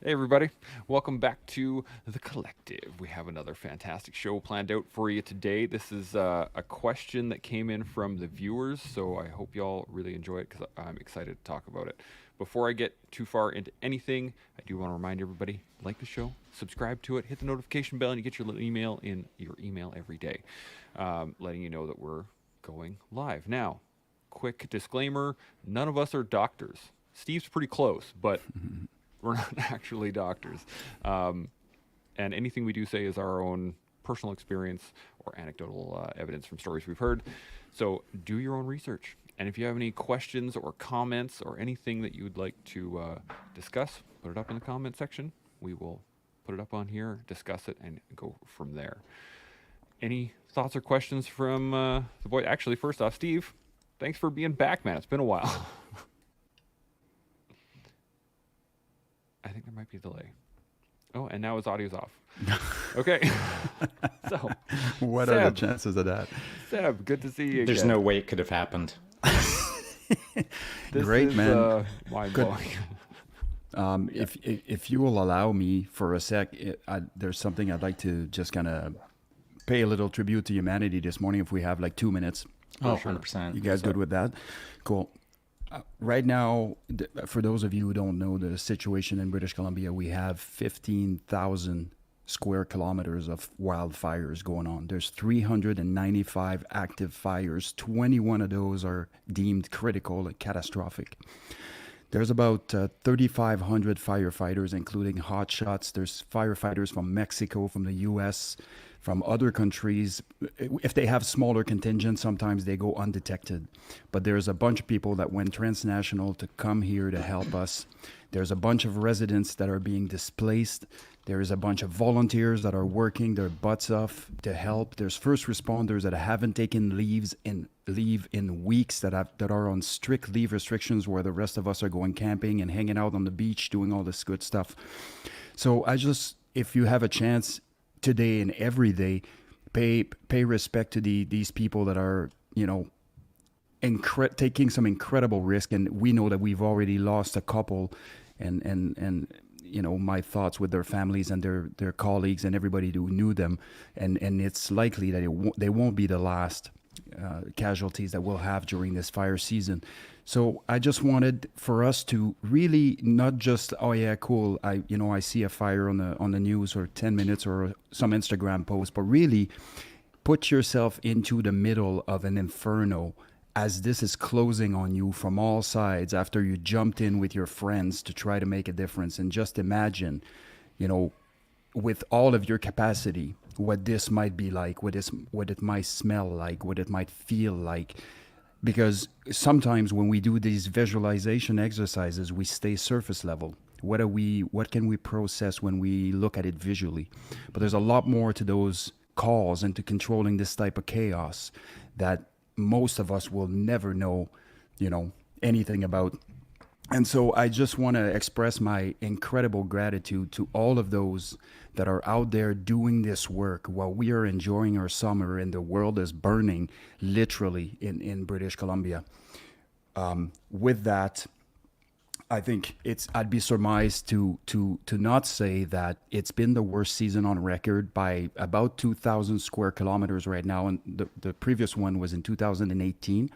Hey, everybody. Welcome back to The Collective. We have another fantastic show planned out for you today. This is a question that came in from the viewers, so I hope y'all really enjoy it because I'm excited to talk about it. Before I get too far into anything, I do want to remind everybody, like the show, subscribe to it, hit the notification bell, and you get your little email in your email every day, letting you know that we're going live. Now, quick disclaimer, none of us are doctors. Steve's pretty close, but we're not actually doctors. Um, and anything we do say is our own personal experience or anecdotal evidence from stories we've heard. So do your own research. And if you have any questions or comments or anything that you would like to discuss, put it up in the comment section. We will put it up on here, discuss it, and go from there. Any thoughts or questions from the boy? Actually, first off, Steve, thanks for being back, man. It's been a while. I think there might be a delay. Oh, and now his audio's off. Okay. So, What are the chances of that? Seb, good to see you There's again. no way it could have happened. This Great, is, man. mind-blowing. If you will allow me for a sec, there's something I'd like to just kind of pay a little tribute to humanity this morning. If we have like 2 minutes, Oh, sure. 100%. you guys good with that? Cool. Right now, for those of you who don't know the situation in British Columbia, we have 15,000 square kilometers of wildfires going on. There's 395 active fires. 21 of those are deemed critical and catastrophic. There's about 3,500 firefighters, including hotshots. There's firefighters from Mexico, from the U.S., from other countries. If they have smaller contingents, sometimes they go undetected. But there's a bunch of people that went transnational to come here to help us. There's a bunch of residents that are being displaced. There's a bunch of volunteers that are working their butts off to help. There's first responders that haven't taken leave in weeks, that are on strict leave restrictions, where the rest of us are going camping and hanging out on the beach, doing all this good stuff. So if you have a chance today and every day, pay respect to these people that are, taking some incredible risk. And we know that we've already lost a couple, and my thoughts with their families and their colleagues and everybody who knew them, and it's likely that they won't be the last casualties that we'll have during this fire season. So I just wanted for us to really not just, oh yeah, cool, I see a fire on the news, or 10 minutes or some Instagram post, but really put yourself into the middle of an inferno as this is closing on you from all sides after you jumped in with your friends to try to make a difference. And just imagine, with all of your capacity, what this might be like, what it might smell like, what it might feel like. Because sometimes when we do these visualization exercises, we stay surface level. What can we process when we look at it visually? But there's a lot more to those calls and to controlling this type of chaos that most of us will never know, anything about. And so I just want to express my incredible gratitude to all of those that are out there doing this work while we are enjoying our summer and the world is burning, literally, in British Columbia. With that, I think I'd be surmised to not say that it's been the worst season on record by about 2,000 square kilometers right now, and the previous one was in 2018,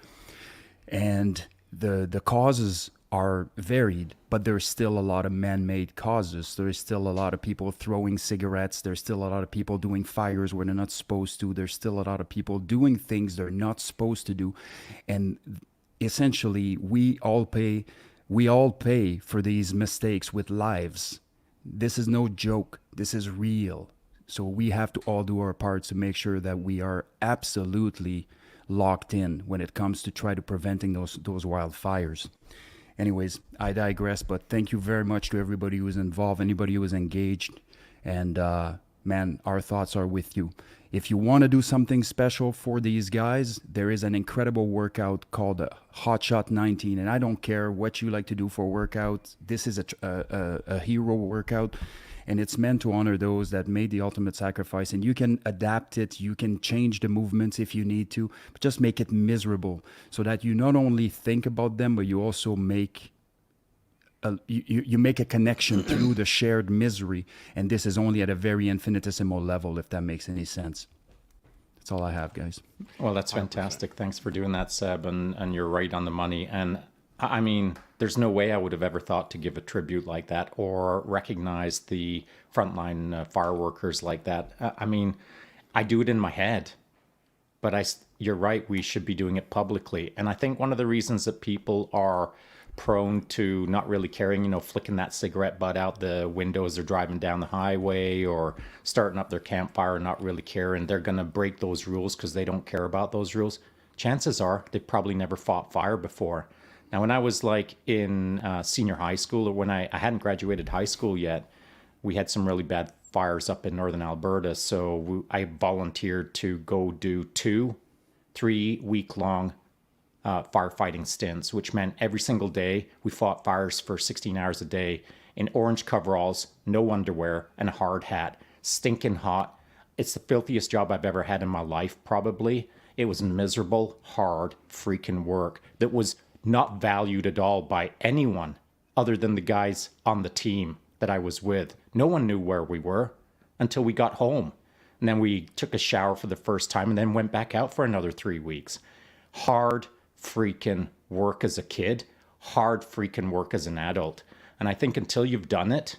and the causes are varied, but there's still a lot of man-made causes. There's still a lot of people throwing cigarettes. There's still a lot of people doing fires where they're not supposed to. There's still a lot of people doing things they're not supposed to do, and essentially we all pay for these mistakes with lives. This is no joke. This is real. So we have to all do our parts to make sure that we are absolutely locked in when it comes to try to preventing those wildfires. Anyways, I digress, but thank you very much to everybody who was involved, anybody who was engaged, and man, our thoughts are with you. If you want to do something special for these guys, there is an incredible workout called Hotshot 19, and I don't care what you like to do for a workout. This is a hero workout, and it's meant to honor those that made the ultimate sacrifice. And you can adapt it, you can change the movements if you need to, but just make it miserable so that you not only think about them, but you also make you make a connection through the shared misery, and this is only at a very infinitesimal level, if that makes any sense. That's all I have, guys. Well, that's 100%. fantastic. Thanks for doing that, Seb. And you're right on the money. And I mean, there's no way I would have ever thought to give a tribute like that or recognize the frontline fire workers like that. I mean, I do it in my head, but you're right. We should be doing it publicly. And I think one of the reasons that people are prone to not really caring, flicking that cigarette butt out the window as they're driving down the highway or starting up their campfire and not really caring, they're going to break those rules because they don't care about those rules. Chances are they probably never fought fire before. Now, when I was like in senior high school, or when I hadn't graduated high school yet, we had some really bad fires up in northern Alberta. So I volunteered to go do 2-3 week long firefighting stints, which meant every single day we fought fires for 16 hours a day in orange coveralls, no underwear, and a hard hat, stinking hot. It's the filthiest job I've ever had in my life, probably. It was miserable, hard, freaking work that was not valued at all by anyone other than the guys on the team that I was with. No one knew where we were until we got home. And then we took a shower for the first time and then went back out for another 3 weeks. Hard freaking work as a kid, hard freaking work as an adult. And I think until you've done it,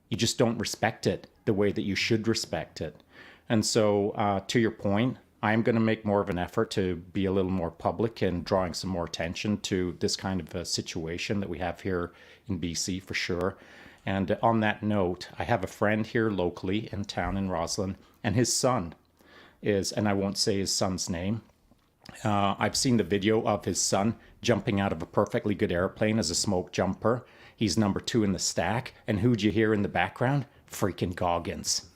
you just don't respect it the way that you should respect it. And so to your point, I'm going to make more of an effort to be a little more public and drawing some more attention to this kind of a situation that we have here in BC for sure. And on that note, I have a friend here locally in town in Roslyn, and his son is, and I won't say his son's name, I've seen the video of his son jumping out of a perfectly good airplane as a smoke jumper. He's number 2 in the stack. And who'd you hear in the background? Freaking Goggins.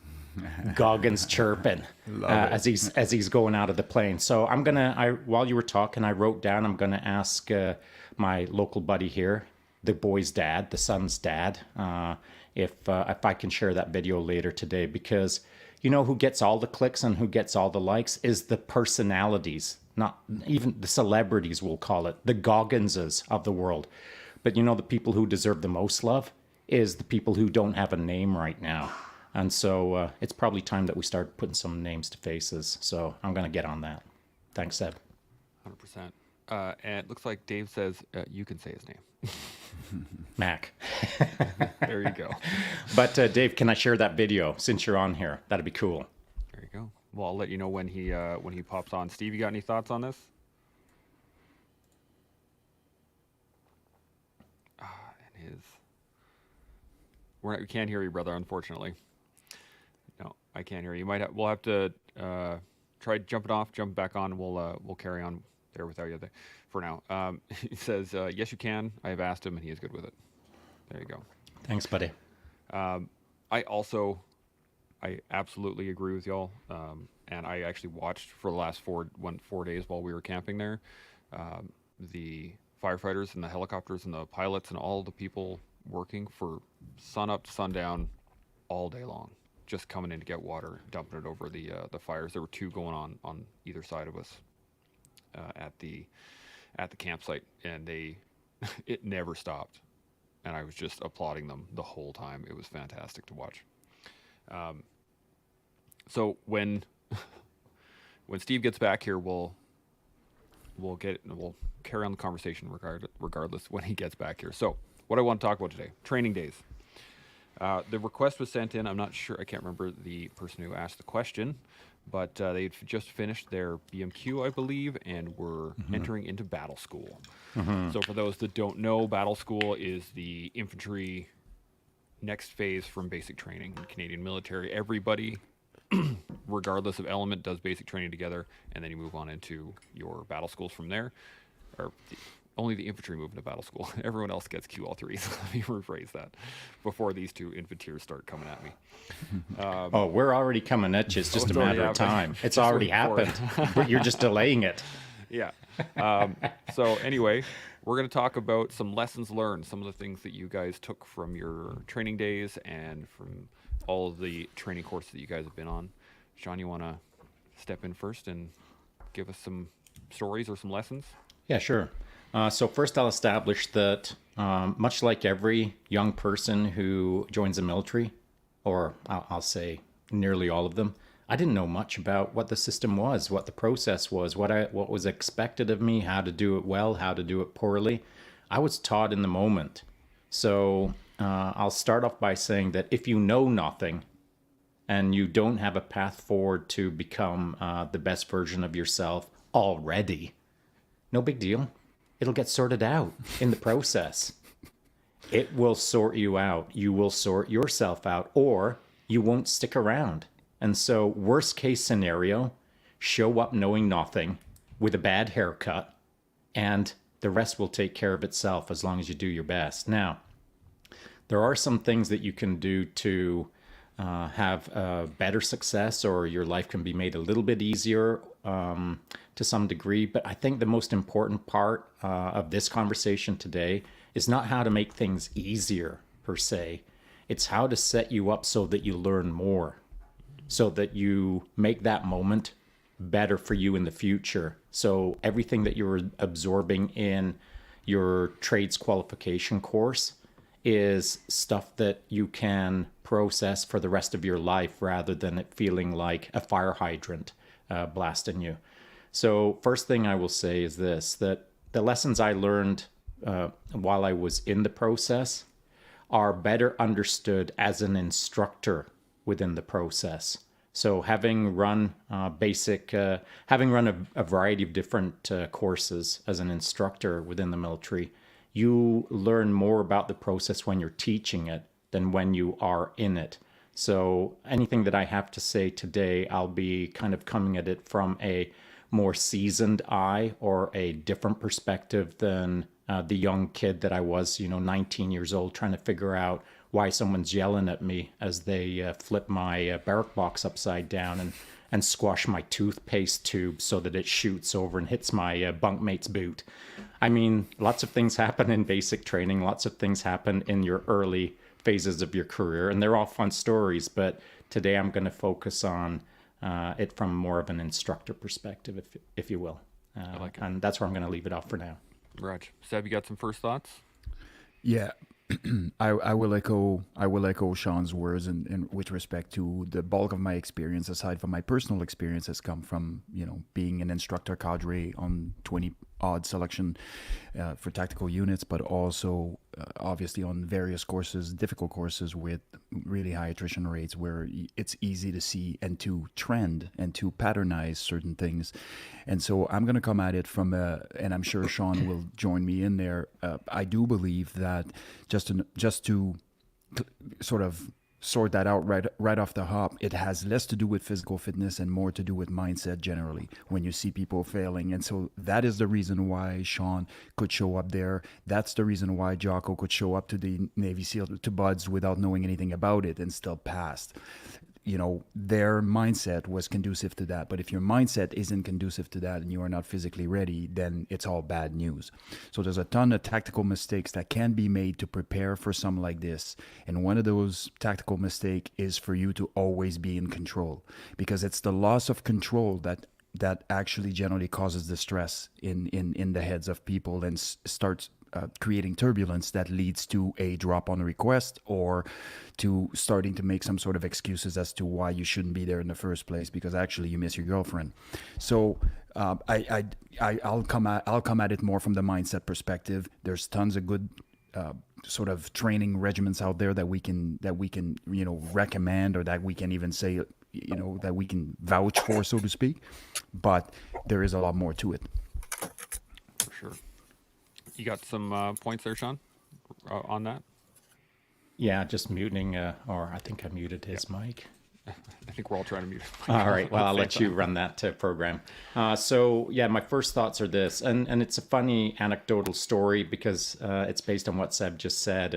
Goggins chirping as he's going out of the plane. So while you were talking, I wrote down, I'm gonna ask my local buddy here, the boy's dad, the son's dad, if I can share that video later today, because you know who gets all the clicks and who gets all the likes is the personalities, not even the celebrities, we'll call it, the Gogginses of the world. But you know, the people who deserve the most love is the people who don't have a name right now. And so it's probably time that we start putting some names to faces. So I'm going to get on that. Thanks, Seb. 100%. And it looks like Dave says you can say his name. Mac. There you go. But Dave, can I share that video since you're on here? That'd be cool. There you go. Well, I'll let you know when he pops on. Steve, you got any thoughts on this? And his. We can't hear you, brother. Unfortunately. No, I can't hear you. We'll have to try jumping off, jump back on. We'll carry on there without you there for now. He says, yes, you can. I have asked him, and he is good with it. There you go. Thanks, buddy. I absolutely agree with y'all. And I actually watched for the last 4 days while we were camping there, the firefighters and the helicopters and the pilots and all the people working for sun up to sundown all day long, just coming in to get water, dumping it over the fires. There were 2 going on either side of us at the campsite, and it never stopped. And I was just applauding them the whole time. It was fantastic to watch. So when Steve gets back here, we'll carry on the conversation regardless when he gets back here. So what I want to talk about today, training days. The request was sent in. I'm not sure. I can't remember the person who asked the question, but they'd just finished their BMQ, I believe, and were entering into battle school. So for those that don't know, battle school is the infantry next phase from basic training in Canadian military. Everybody, regardless of element, does basic training together, and then you move on into your battle schools from there. Only the infantry move into battle school. Everyone else gets QL3. So let me rephrase that before these 2 infanteers start coming at me. We're already coming at you. It's just a matter of time. It's already happened, but you're just delaying it. Yeah. So anyway, we're going to talk about some lessons learned, some of the things that you guys took from your training days and from all of the training courses that you guys have been on. Shaun, you want to step in first and give us some stories or some lessons? Yeah, sure. So first, I'll establish that much like every young person who joins the military, or I'll say nearly all of them, I didn't know much about what the system was, what the process was, what was expected of me, how to do it well, how to do it poorly. I was taught in the moment. So I'll start off by saying that if you know nothing and you don't have a path forward to become the best version of yourself already, no big deal. It'll get sorted out in the process. It will sort you out. You will sort yourself out, or you won't stick around. And so, worst case scenario, show up knowing nothing with a bad haircut, and the rest will take care of itself as long as you do your best. Now, there are some things that you can do to have better success, or your life can be made a little bit easier to some degree. But I think the most important part of this conversation today is not how to make things easier per se. It's how to set you up so that you learn more, so that you make that moment better for you in the future. So everything that you're absorbing in your trades qualification course is stuff that you can process for the rest of your life rather than it feeling like a fire hydrant blasting you. So first thing I will say is this, that the lessons I learned while I was in the process are better understood as an instructor within the process. So having run a variety of different courses as an instructor within the military, you learn more about the process when you're teaching it than when you are in it. So anything that I have to say today, I'll be kind of coming at it from a more seasoned eye or a different perspective than the young kid that I was, 19 years old, trying to figure out why someone's yelling at me as they flip my barrack box upside down and squash my toothpaste tube so that it shoots over and hits my bunkmate's boot. I mean, lots of things happen in basic training. Lots of things happen in your early phases of your career, and they're all fun stories. But today I'm going to focus on it from more of an instructor perspective, if you will. I like it. And that's where I'm going to leave it off for now. Raj, Seb, you got some first thoughts? Yeah, I will echo Shaun's words in with respect to the bulk of my experience, aside from my personal experience, has come from being an instructor cadre on 20 odd selection for tactical units, but also obviously on various courses, difficult courses with really high attrition rates, where it's easy to see and to trend and to patternize certain things. And so I'm going to come at it from and I'm sure Shaun will join me in there. I do believe that just to sort of sort that out right off the hop, it has less to do with physical fitness and more to do with mindset generally when you see people failing. And so that is the reason why Shaun could show up there. That's the reason why Jocko could show up to the Navy SEAL, to Buds, without knowing anything about it and still passed. Their mindset was conducive to that. But if your mindset isn't conducive to that and you are not physically ready, then it's all bad news. So there's a ton of tactical mistakes that can be made to prepare for something like this. And one of those tactical mistakes is for you to always be in control, because it's the loss of control that actually generally causes the stress in the heads of people and starts creating turbulence that leads to a drop on request, or to starting to make some sort of excuses as to why you shouldn't be there in the first place, because actually you miss your girlfriend. So I'll come at it more from the mindset perspective. There's tons of good sort of training regimens out there that we can recommend, or that we can even say that we can vouch for, so to speak. But there is a lot more to it. For sure. You got some points there, Shaun, on that? Yeah, just muting, or I think I muted his mic. I think we're all trying to mute. All right, well, I'll let you run that program. So, yeah, my first thoughts are this, and it's a funny anecdotal story because it's based on what Seb just said,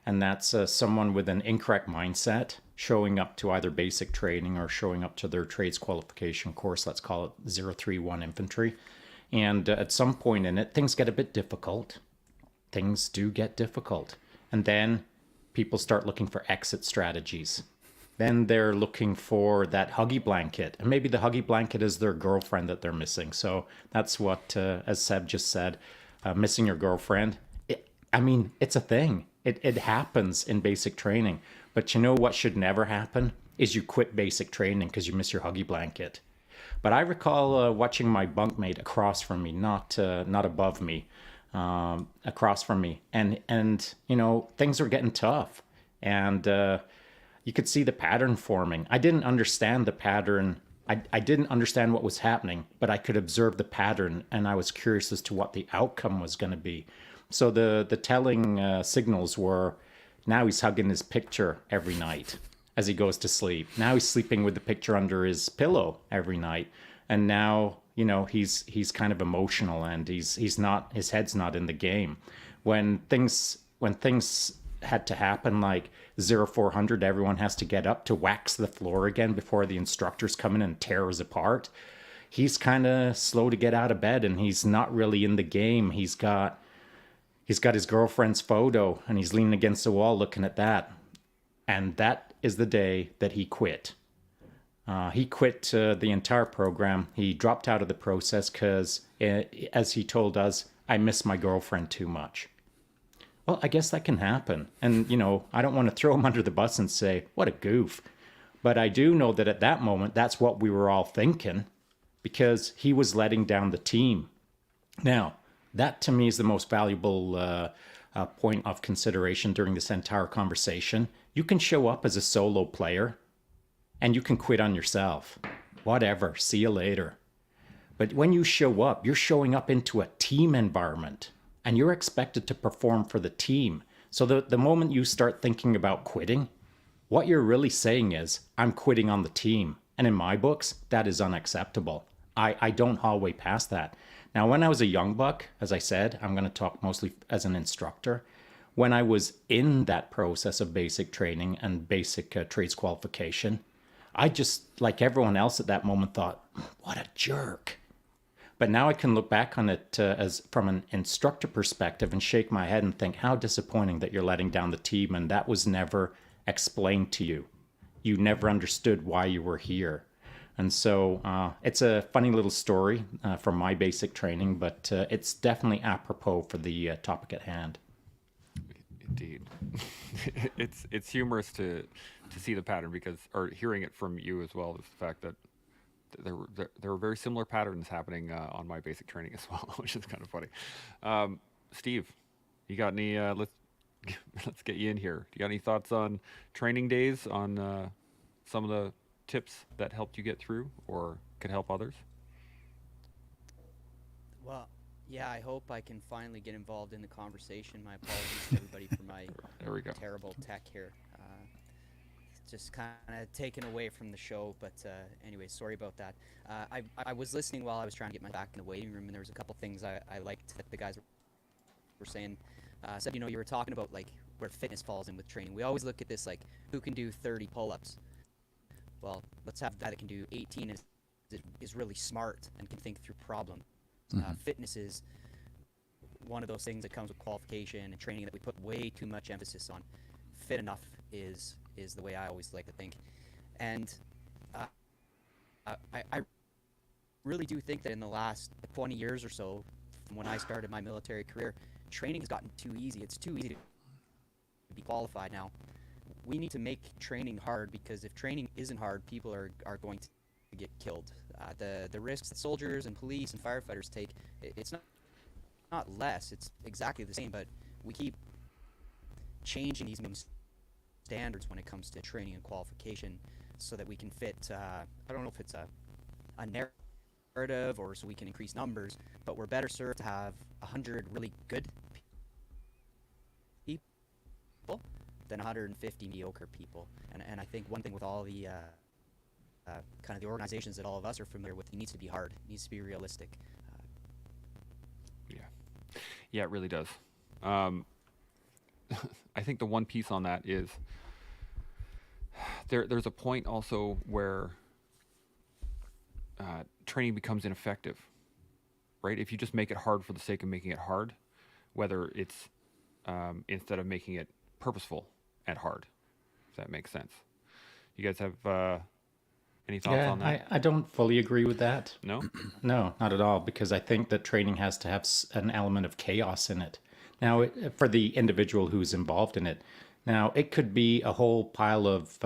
and that's someone with an incorrect mindset showing up to either basic training or showing up to their trades qualification course, let's call it 031 Infantry. And at some point in it, things get a bit difficult. Things do get difficult. And then people start looking for exit strategies. Then they're looking for that huggy blanket. And maybe the huggy blanket is their girlfriend that they're missing. So that's what, as Seb just said, missing your girlfriend. I mean, it's a thing. It happens in basic training. But you know what should never happen is you quit basic training because you miss your huggy blanket. But I recall watching my bunkmate across from me, not above me, across from me, and you know things were getting tough, and you could see the pattern forming. I didn't understand the pattern. I didn't understand what was happening, but I could observe the pattern, and I was curious as to what the outcome was going to be. So the telling signals were, now he's hugging his picture every night as he goes to sleep. Now he's sleeping with the picture under his pillow every night, and now you know he's kind of emotional, and he's not, his head's not in the game. When things had to happen, like 0400, everyone has to get up to wax the floor again before the instructors come in and tear us apart. He's kind of slow to get out of bed, and he's not really in the game. He's got his girlfriend's photo, and he's leaning against the wall looking at that. And that is the day that he quit. He quit the entire program. He dropped out of the process because, as he told us, I miss my girlfriend too much. Well, I guess that can happen. And, you know, I don't want to throw him under the bus and say, what a goof. But I do know that at that moment, that's what we were all thinking, because he was letting down the team. Now, that to me is the most valuable point of consideration during this entire conversation. You can show up as a solo player and you can quit on yourself. Whatever, see you later. But when you show up, you're showing up into a team environment and you're expected to perform for the team. So the moment you start thinking about quitting, what you're really saying is, I'm quitting on the team. And in my books, that is unacceptable. I don't hallway past that. Now, when I was a young buck, as I said, I'm going to talk mostly as an instructor. When I was in that process of basic training and basic trades qualification, I just, like everyone else at that moment, thought, what a jerk. But now I can look back on it as from an instructor perspective and shake my head and think, how disappointing that you're letting down the team, and that was never explained to you. You never understood why you were here. And so it's a funny little story from my basic training, but it's definitely apropos for the topic at hand. Indeed. It's humorous to see the pattern, because, or hearing it from you as well, is the fact that there were very similar patterns happening on my basic training as well, which is kind of funny. Steve, you got any? Let's get you in here. Do you got any thoughts on training days, on some of the tips that helped you get through or could help others? Well, yeah, I hope I can finally get involved in the conversation. My apologies to everybody for my There we go. terrible tech here. Just kind of taken away from the show, but anyway, sorry about that. I was listening while I was trying to get my back in the waiting room, and there was a couple things I liked that the guys were saying. Seb, you know, you were talking about like where fitness falls in with training. We always look at this like, who can do 30 pull-ups? Well, let's have that can do 18 is really smart and can think through problems. Fitness is one of those things that comes with qualification and training that we put way too much emphasis on. Fit enough is the way I always like to think. And I really do think that in the last 20 years or so, from when I started my military career, training has gotten too easy. It's too easy to be qualified now. We need to make training hard, because if training isn't hard, people are going to get killed. The risks that soldiers and police and firefighters take, it's not less, it's exactly the same, but we keep changing these standards when it comes to training and qualification so that we can fit, I don't know if it's a narrative or so we can increase numbers, but we're better served to have 100 really good people than 150 mediocre people. And I think one thing with all the kind of the organizations that all of us are familiar with, it needs to be hard. It needs to be realistic. Yeah, it really does. I think the one piece on that is there's a point also where training becomes ineffective, right? If you just make it hard for the sake of making it hard, whether it's instead of making it purposeful and hard, if that makes sense. You guys have Any thoughts Yeah, on that? I don't fully agree with that. No. No, not at all, because I think that training has to have an element of chaos in it. Now, for the individual who's involved in it, now it could be a whole pile of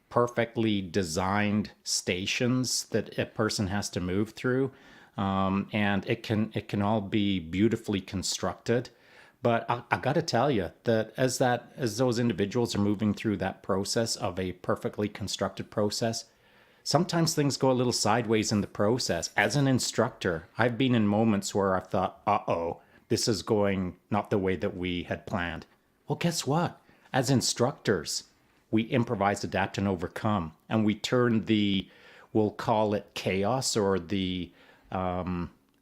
perfectly designed stations that a person has to move through, and it can all be beautifully constructed. But I got to tell you that as those individuals are moving through that process of a perfectly constructed process, sometimes things go a little sideways in the process. As an instructor, I've been in moments where I've thought, uh-oh, this is going not the way that we had planned. Well, guess what? As instructors, we improvise, adapt, and overcome. And we turn we'll call it chaos, or the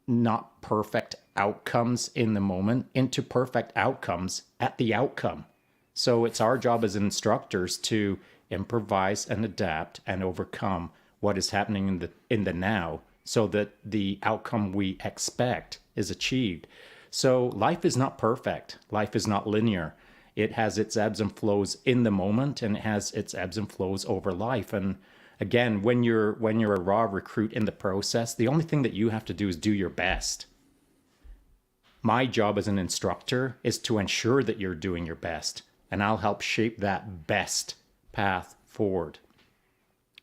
not perfect outcomes in the moment, into perfect outcomes at the outcome. So it's our job as instructors to improvise and adapt and overcome what is happening in the now, so that the outcome we expect is achieved. So life is not perfect. Life is not linear. It has its ebbs and flows in the moment, and it has its ebbs and flows over life. And again, when you're a raw recruit in the process, the only thing that you have to do is do your best. My job as an instructor is to ensure that you're doing your best, and I'll help shape that best path forward.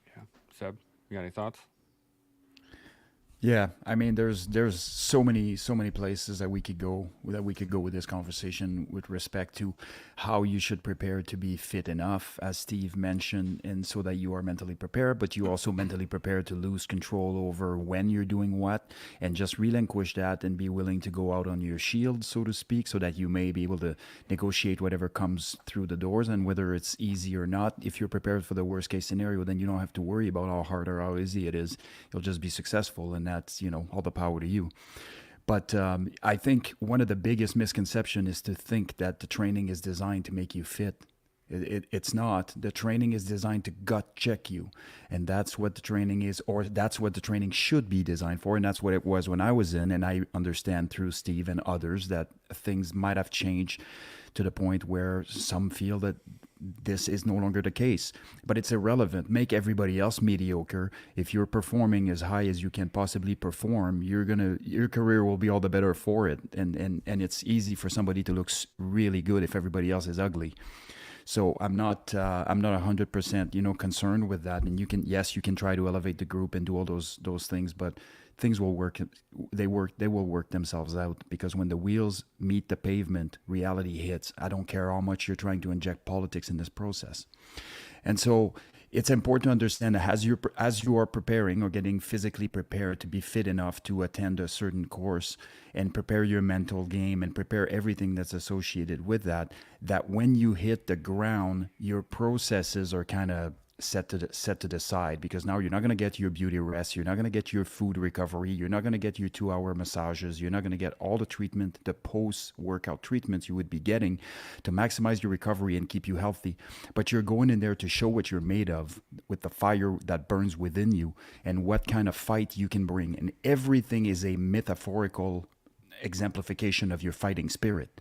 Yeah. Seb, you got any thoughts? Yeah, I mean, there's so many places that we could go with this conversation with respect to how you should prepare to be fit enough, as Steve mentioned, and so that you are mentally prepared, but you also mentally prepared to lose control over when you're doing what, and just relinquish that and be willing to go out on your shield, so to speak, so that you may be able to negotiate whatever comes through the doors, and whether it's easy or not. If you're prepared for the worst case scenario, then you don't have to worry about how hard or how easy it is. You'll just be successful, and that's, all the power to you. But I think one of the biggest misconceptions is to think that the training is designed to make you fit. It's not. The training is designed to gut check you. And that's what the training is, or that's what the training should be designed for. And that's what it was when I was in. And I understand through Steve and others that things might have changed to the point where some feel that this is no longer the case. But it's irrelevant. Make everybody else mediocre. If you're performing as high as you can possibly perform, your career will be all the better for it. And it's easy for somebody to look really good if everybody else is ugly. So I'm not 100% concerned with that. And you can try to elevate the group and do all those things, but things will work. They will work themselves out, because when the wheels meet the pavement, reality hits. I don't care how much you're trying to inject politics in this process. And so it's important to understand that as you are preparing or getting physically prepared to be fit enough to attend a certain course, and prepare your mental game and prepare everything that's associated with that when you hit the ground, your processes are kind of set to the side, because now you're not going to get your beauty rest, you're not going to get your food recovery, you're not going to get your 2-hour massages, you're not going to get all the treatment, the post-workout treatments you would be getting to maximize your recovery and keep you healthy. But you're going in there to show what you're made of, with the fire that burns within you, and what kind of fight you can bring. And everything is a metaphorical exemplification of your fighting spirit.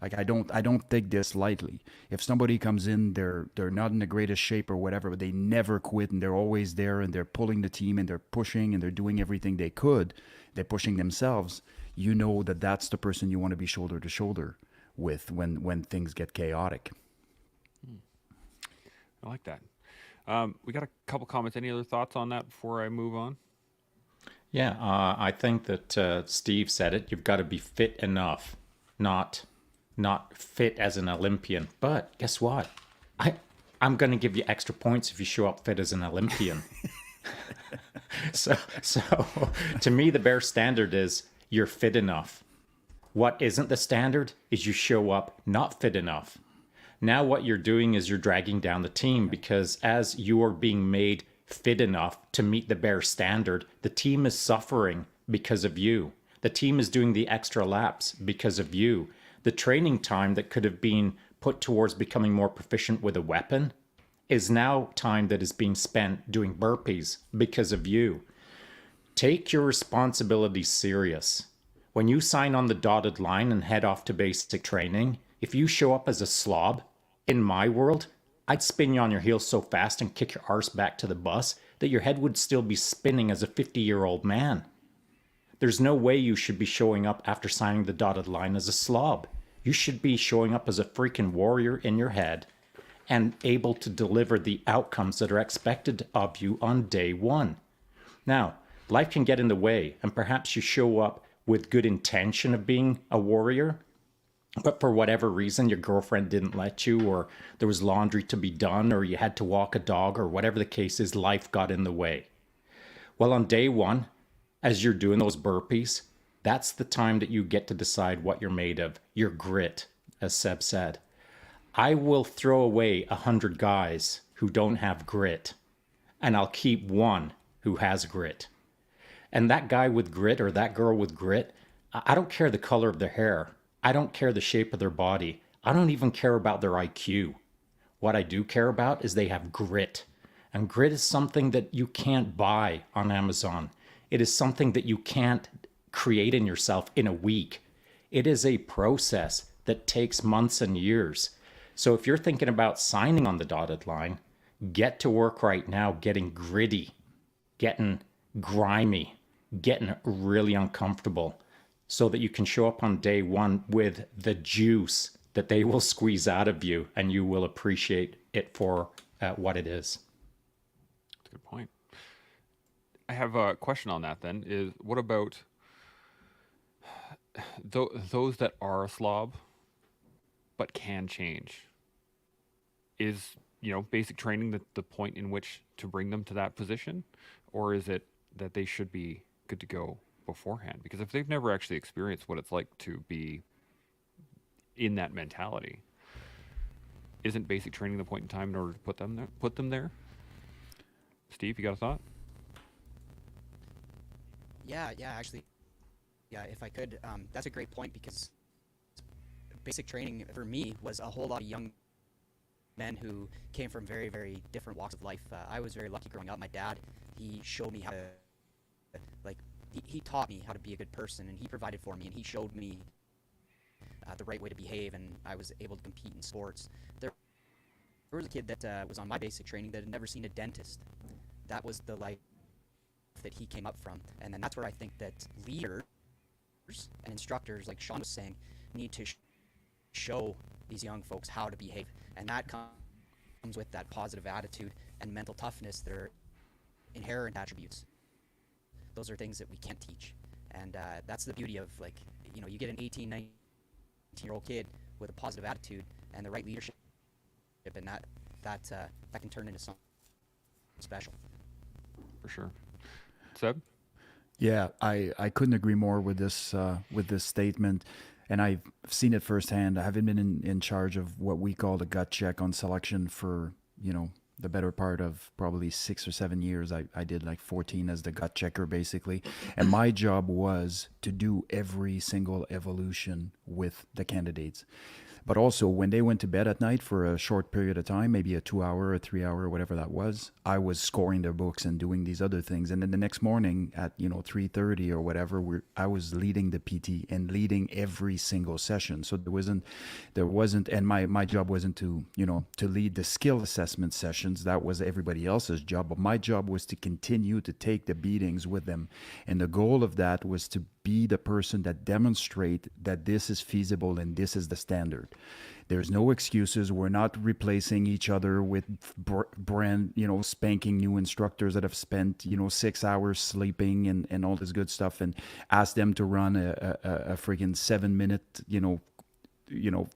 Like, I don't take this lightly. If somebody comes in, they're not in the greatest shape or whatever, but they never quit, and they're always there, and they're pulling the team, and they're pushing, and they're doing everything they could. They're pushing themselves. You know that that's the person you want to be shoulder to shoulder with when things get chaotic. I like that. We got a couple comments. Any other thoughts on that before I move on? Yeah, I think that Steve said it. You've got to be fit enough, not fit as an Olympian. But guess what? I'm going to give you extra points if you show up fit as an Olympian. So to me, the bare standard is you're fit enough. What isn't the standard is you show up not fit enough. Now what you're doing is you're dragging down the team, because as you are being made fit enough to meet the bare standard, the team is suffering because of you. The team is doing the extra laps because of you. The training time that could have been put towards becoming more proficient with a weapon is now time that is being spent doing burpees because of you. Take your responsibility serious. When you sign on the dotted line and head off to basic training, if you show up as a slob, in my world, I'd spin you on your heels so fast and kick your arse back to the bus that your head would still be spinning as a 50-year-old man. There's no way you should be showing up after signing the dotted line as a slob. You should be showing up as a freaking warrior in your head and able to deliver the outcomes that are expected of you on day one. Now, life can get in the way, and perhaps you show up with good intention of being a warrior, but for whatever reason, your girlfriend didn't let you, or there was laundry to be done, or you had to walk a dog, or whatever the case is, life got in the way. Well, on day one, as you're doing those burpees, that's the time that you get to decide what you're made of, your grit, as Seb said. I will throw away 100 guys who don't have grit, and I'll keep one who has grit. And that guy with grit or that girl with grit, I don't care the color of their hair. I don't care the shape of their body. I don't even care about their IQ. What I do care about is they have grit. And grit is something that you can't buy on Amazon. It is something that you can't create in yourself in a week. It is a process that takes months and years. So if you're thinking about signing on the dotted line, get to work right now getting gritty, getting grimy, getting really uncomfortable so that you can show up on day one with the juice that they will squeeze out of you and you will appreciate it for what it is. That's a good point. I have a question on that then is what about those that are a slob but can change? Is, basic training the point in which to bring them to that position? Or is it that they should be good to go beforehand? Because if they've never actually experienced what it's like to be in that mentality, isn't basic training the point in time in order to put them there? Steve, you got a thought? Yeah, actually, if I could, that's a great point because basic training for me was a whole lot of young men who came from very, very different walks of life. I was very lucky growing up. My dad, he showed me how to, he taught me how to be a good person, and he provided for me, and he showed me the right way to behave, and I was able to compete in sports. There was a kid that was on my basic training that had never seen a dentist. That was the life that he came up from, and then that's where I think that leaders and instructors, like Shaun was saying, need to show these young folks how to behave, and that comes with that positive attitude and mental toughness that are inherent attributes. Those are things that we can't teach, and that's the beauty of, you get an 18, 19-year-old kid with a positive attitude and the right leadership, and that can turn into something special. For sure. Seb? Yeah, I couldn't agree more with this statement, and I've seen it firsthand. I haven't been in charge of what we call the gut check on selection for the better part of probably 6 or 7 years. I did like 14 as the gut checker basically, and my job was to do every single evolution with the candidates. But also, when they went to bed at night for a short period of time, maybe a 2 hour, a 3 hour, whatever that was, I was scoring their books and doing these other things. And then the next morning at 3:30 or whatever, I was leading the PT and leading every single session. So there wasn't, and my job wasn't to lead the skill assessment sessions. That was everybody else's job. But my job was to continue to take the beatings with them, and the goal of that was to be the person that demonstrate that this is feasible and this is the standard. There's no excuses. We're not replacing each other with brand, spanking new instructors that have spent, 6 hours sleeping and all this good stuff, and ask them to run a friggin' 7 minute,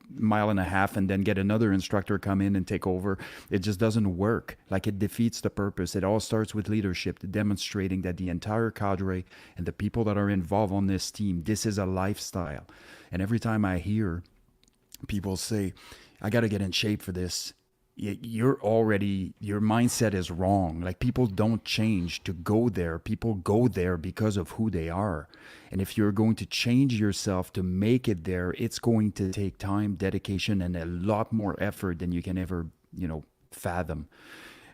mile and a half, and then get another instructor come in and take over. It just doesn't work. It defeats the purpose. It all starts with leadership, demonstrating that the entire cadre and the people that are involved on this team, this is a lifestyle. And every time I hear people say, I got to get in shape for this, your mindset is wrong. People don't change to go there. People go there because of who they are. And if you're going to change yourself to make it there, it's going to take time, dedication, and a lot more effort than you can ever, fathom.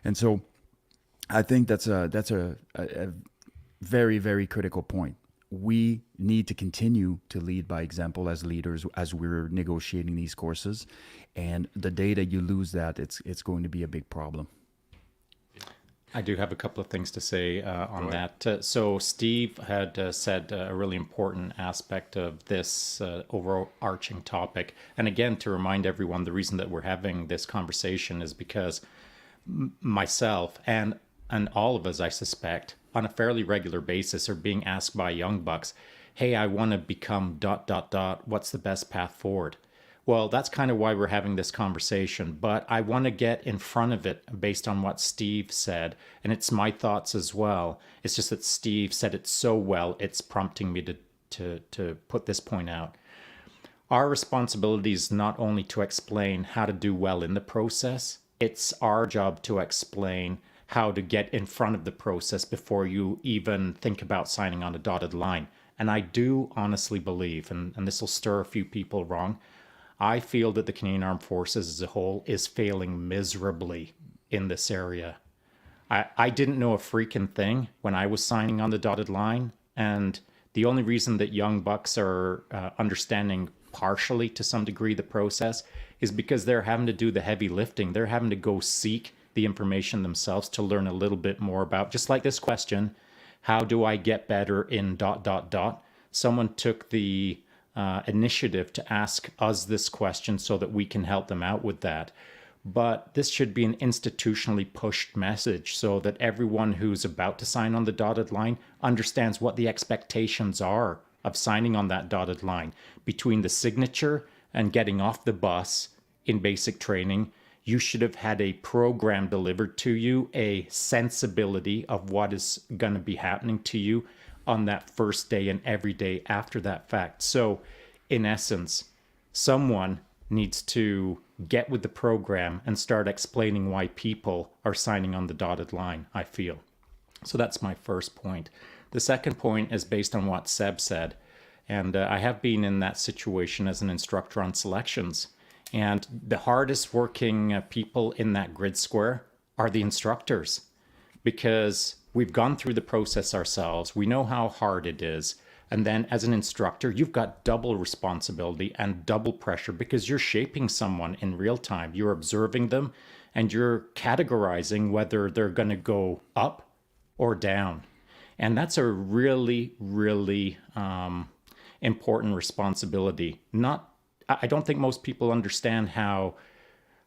And so I think that's a very, very critical point. we need to continue to lead by example as leaders as we're negotiating these courses. And the day that you lose that, it's going to be a big problem. I do have a couple of things to say on ahead. that. So Steve had said a really important aspect of this overarching topic. And again, to remind everyone, the reason that we're having this conversation is because myself and all of us, I suspect, on a fairly regular basis are being asked by young bucks, hey, I want to become ... What's the best path forward? Well, that's kind of why we're having this conversation, but I want to get in front of it based on what Steve said, and it's my thoughts as well. It's just that Steve said it so well, it's prompting me to put this point out. Our responsibility is not only to explain how to do well in the process, it's our job to explain how to get in front of the process before you even think about signing on a dotted line. And I do honestly believe, and this will stir a few people wrong, I feel that the Canadian Armed Forces as a whole is failing miserably in this area. I didn't know a freaking thing when I was signing on the dotted line. And the only reason that young bucks are understanding partially to some degree the process is because they're having to do the heavy lifting. They're having to go seek the information themselves to learn a little bit more about, just like this question, how do I get better in ... Someone took the initiative to ask us this question so that we can help them out with that. But this should be an institutionally pushed message so that everyone who's about to sign on the dotted line understands what the expectations are of signing on that dotted line. Between the signature and getting off the bus in basic training, you should have had a program delivered to you, a sensibility of what is going to be happening to you on that first day and every day after that fact. So, in essence, someone needs to get with the program and start explaining why people are signing on the dotted line, I feel. So that's my first point. The second point is based on what Seb said. And I have been in that situation as an instructor on selections. And the hardest working people in that grid square are the instructors, because we've gone through the process ourselves. We know how hard it is. And then as an instructor, you've got double responsibility and double pressure because you're shaping someone in real time. You're observing them and you're categorizing whether they're going to go up or down. And that's a really, really important responsibility. I don't think most people understand how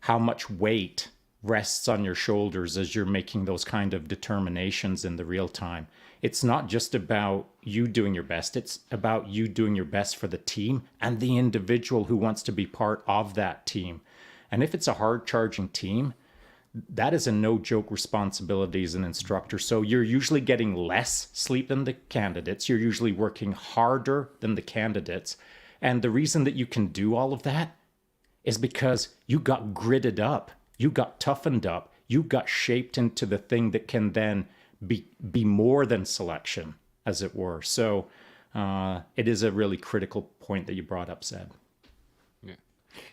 much weight rests on your shoulders as you're making those kind of determinations in the real time. It's not just about you doing your best. It's about you doing your best for the team and the individual who wants to be part of that team. And if it's a hard charging team, that is a no joke responsibility as an instructor. So you're usually getting less sleep than the candidates. You're usually working harder than the candidates. And the reason that you can do all of that is because you got gritted up. You got toughened up. You got shaped into the thing that can then be more than selection, as it were. So it is a really critical point that you brought up, Seb. Yeah.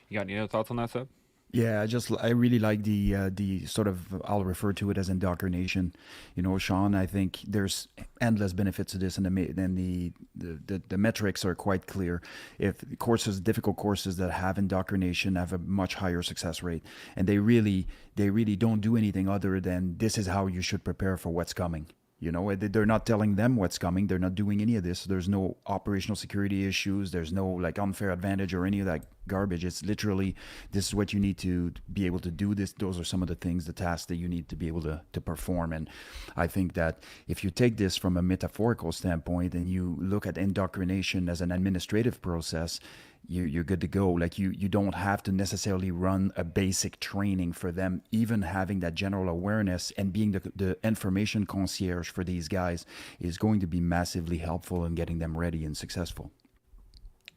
You got any other thoughts on that, Seb? Yeah, I really like the sort of, I'll refer to it as indoctrination. You know, Shaun, I think there's endless benefits to this, and the metrics are quite clear. If courses, difficult courses that have indoctrination have a much higher success rate, and they really don't do anything other than this is how you should prepare for what's coming. You know, they're not telling them what's coming. They're not doing any of this. There's no operational security issues. There's no like unfair advantage or any of that garbage. It's literally, this is what you need to be able to do this. Those are some of the things, the tasks that you need to be able to perform. And I think that if you take this from a metaphorical standpoint and you look at indoctrination as an administrative process, you're good to go. Like you don't have to necessarily run a basic training for them. Even having that general awareness and being the information concierge for these guys is going to be massively helpful in getting them ready and successful.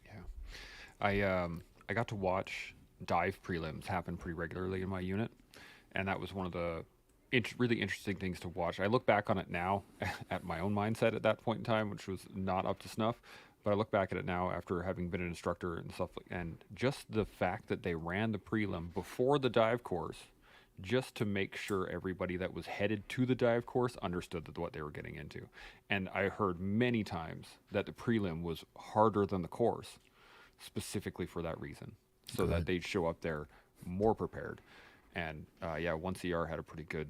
Yeah, I got to watch dive prelims happen pretty regularly in my unit, and that was one of the really interesting things to watch. I look back on it now at my own mindset at that point in time, which was not up to snuff. But I look back at it now after having been an instructor and stuff, and just the fact that they ran the prelim before the dive course, just to make sure everybody that was headed to the dive course understood what they were getting into. And I heard many times that the prelim was harder than the course, specifically for that reason, so that they'd show up there more prepared. And yeah, 1CR had a pretty good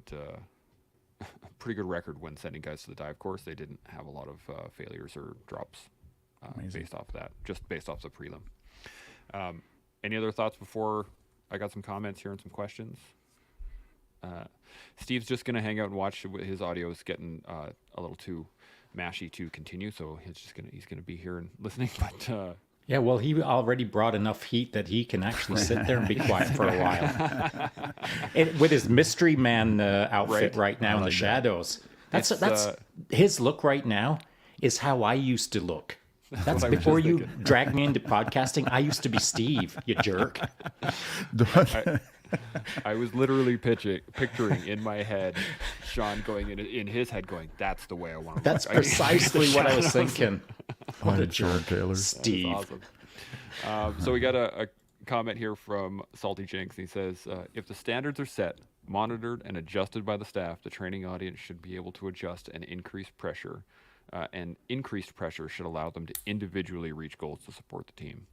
record when sending guys to the dive course. They didn't have a lot of failures or drops based off that, just based off the prelim. Any other thoughts before I got some comments here and some questions? Steve's just going to hang out and watch. His audio is getting a little too mashy to continue, so he's gonna be here and listening. But yeah, well, he already brought enough heat that he can actually sit there and be quiet for a while. With his mystery man outfit right now in the shadows. That's his look right now is how I used to look. That's before you dragged me into podcasting. I used to be Steve, you jerk. I was literally picturing in my head Shaun going in his head going, that's the way I want to That's look. precisely what I was thinking. What a jerk, Taylor. Steve. Awesome. So we got a comment here from Salty Jinx. He says, if the standards are set, monitored, and adjusted by the staff, the training audience should be able to adjust and increase pressure. And increased pressure should allow them to individually reach goals to support the team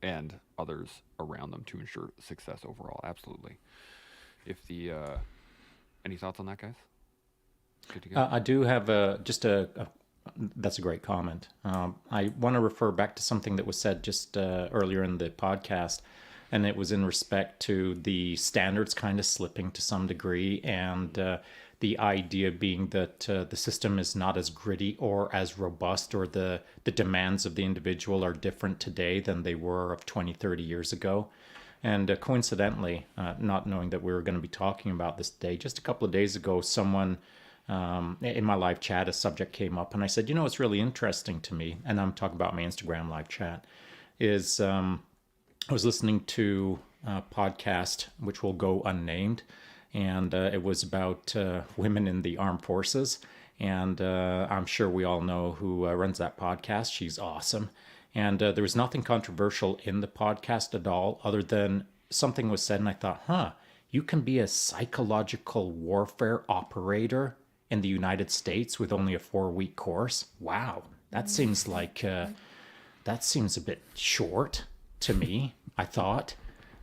and others around them to ensure success overall. Absolutely. If the any thoughts on that, guys? Good to go. I do have that's a great comment. I want to refer back to something that was said just earlier in the podcast, and it was in respect to the standards kind of slipping to some degree, and the idea being that the system is not as gritty or as robust, or the demands of the individual are different today than they were of 20, 30 years ago. And coincidentally, not knowing that we were going to be talking about this today, just a couple of days ago, someone in my live chat, a subject came up, and I said, what's really interesting to me, and I'm talking about my Instagram live chat, is I was listening to a podcast, which will go unnamed, and it was about women in the armed forces. And I'm sure we all know who runs that podcast. She's awesome. And there was nothing controversial in the podcast at all, other than something was said, and I thought, you can be a psychological warfare operator in the United States with only a 4-week course? Wow, that seems like, that seems a bit short to me, I thought.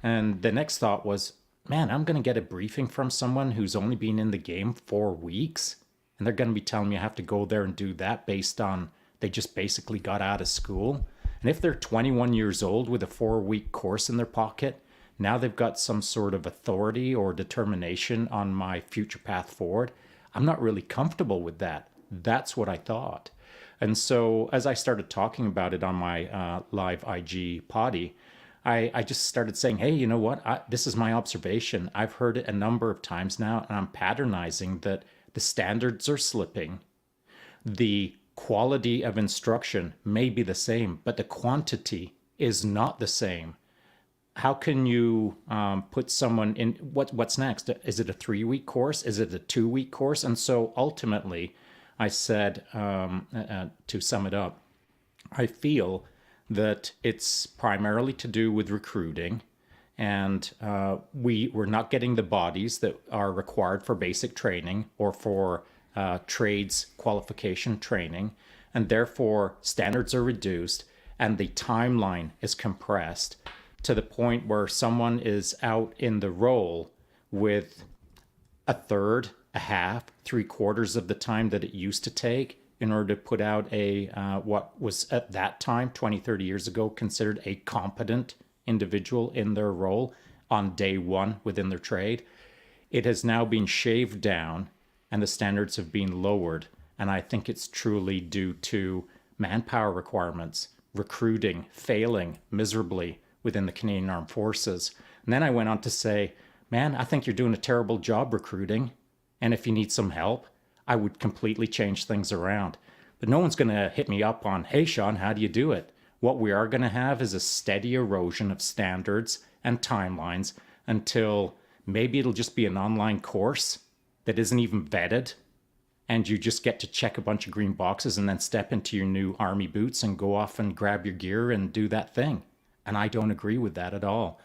And the next thought was, man, I'm going to get a briefing from someone who's only been in the game 4 weeks, and they're going to be telling me I have to go there and do that based on they just basically got out of school. And if they're 21 years old with a 4-week course in their pocket, now they've got some sort of authority or determination on my future path forward. I'm not really comfortable with that. That's what I thought. And so as I started talking about it on my live IG potty, I just started saying, hey, you know what? This is my observation. I've heard it a number of times now, and I'm patternizing that the standards are slipping. The quality of instruction may be the same, but the quantity is not the same. How can you put someone in, what's next? Is it a 3-week course? Is it a 2-week course? And so ultimately, I said, to sum it up, I feel that it's primarily to do with recruiting, and we're not getting the bodies that are required for basic training or for trades qualification training, and therefore standards are reduced and the timeline is compressed to the point where someone is out in the role with a third, a half, 3/4 of the time that it used to take in order to put out a what was at that time, 20, 30 years ago, considered a competent individual in their role on day one within their trade. It has now been shaved down and the standards have been lowered. And I think it's truly due to manpower requirements, recruiting, failing miserably within the Canadian Armed Forces. And then I went on to say, man, I think you're doing a terrible job recruiting. And if you need some help, I would completely change things around. But no one's going to hit me up on, hey, Shaun, how do you do it? What we are going to have is a steady erosion of standards and timelines until maybe it'll just be an online course that isn't even vetted, and you just get to check a bunch of green boxes and then step into your new army boots and go off and grab your gear and do that thing. And I don't agree with that at all.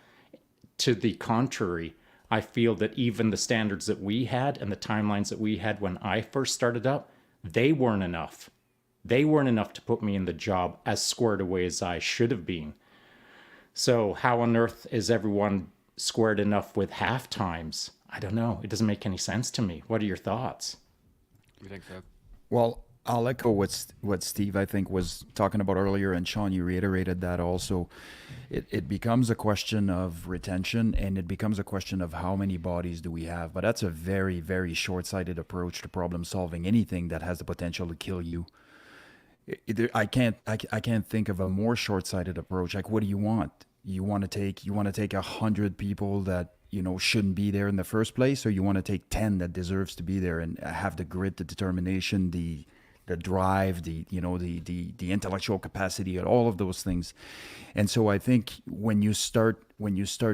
To the contrary, I feel that even the standards that we had and the timelines that we had when I first started up, they weren't enough. They weren't enough to put me in the job as squared away as I should have been. So how on earth is everyone squared enough with half times? I don't know. It doesn't make any sense to me. What are your thoughts? You think so? Well, I'll echo what Steve, I think, was talking about earlier, and Shaun, you reiterated that also. It becomes a question of retention, and it becomes a question of how many bodies do we have. But that's a very, very short-sighted approach to problem solving anything that has the potential to kill you. I can't think of a more short-sighted approach. Like, what do you want? You want to take 100 people that shouldn't be there in the first place, or you want to take 10 that deserves to be there and have the grit, the determination, the drive, the intellectual capacity, and all of those things. And so I think when you start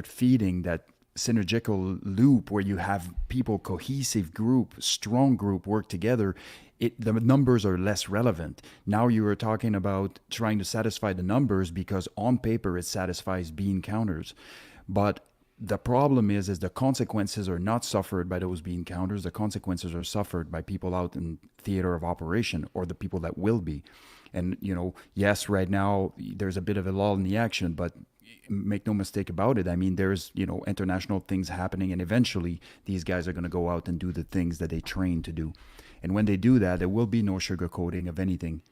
feeding that synergical loop where you have people, cohesive group, strong group work together, the numbers are less relevant. Now you are talking about trying to satisfy the numbers because on paper it satisfies bean counters. But the problem is the consequences are not suffered by those bean counters. The consequences are suffered by people out in theater of operation, or the people that will be. And, yes, right now there's a bit of a lull in the action, but make no mistake about it. I mean, there's, international things happening, and eventually these guys are going to go out and do the things that they train to do. And when they do that, there will be no sugarcoating of anything.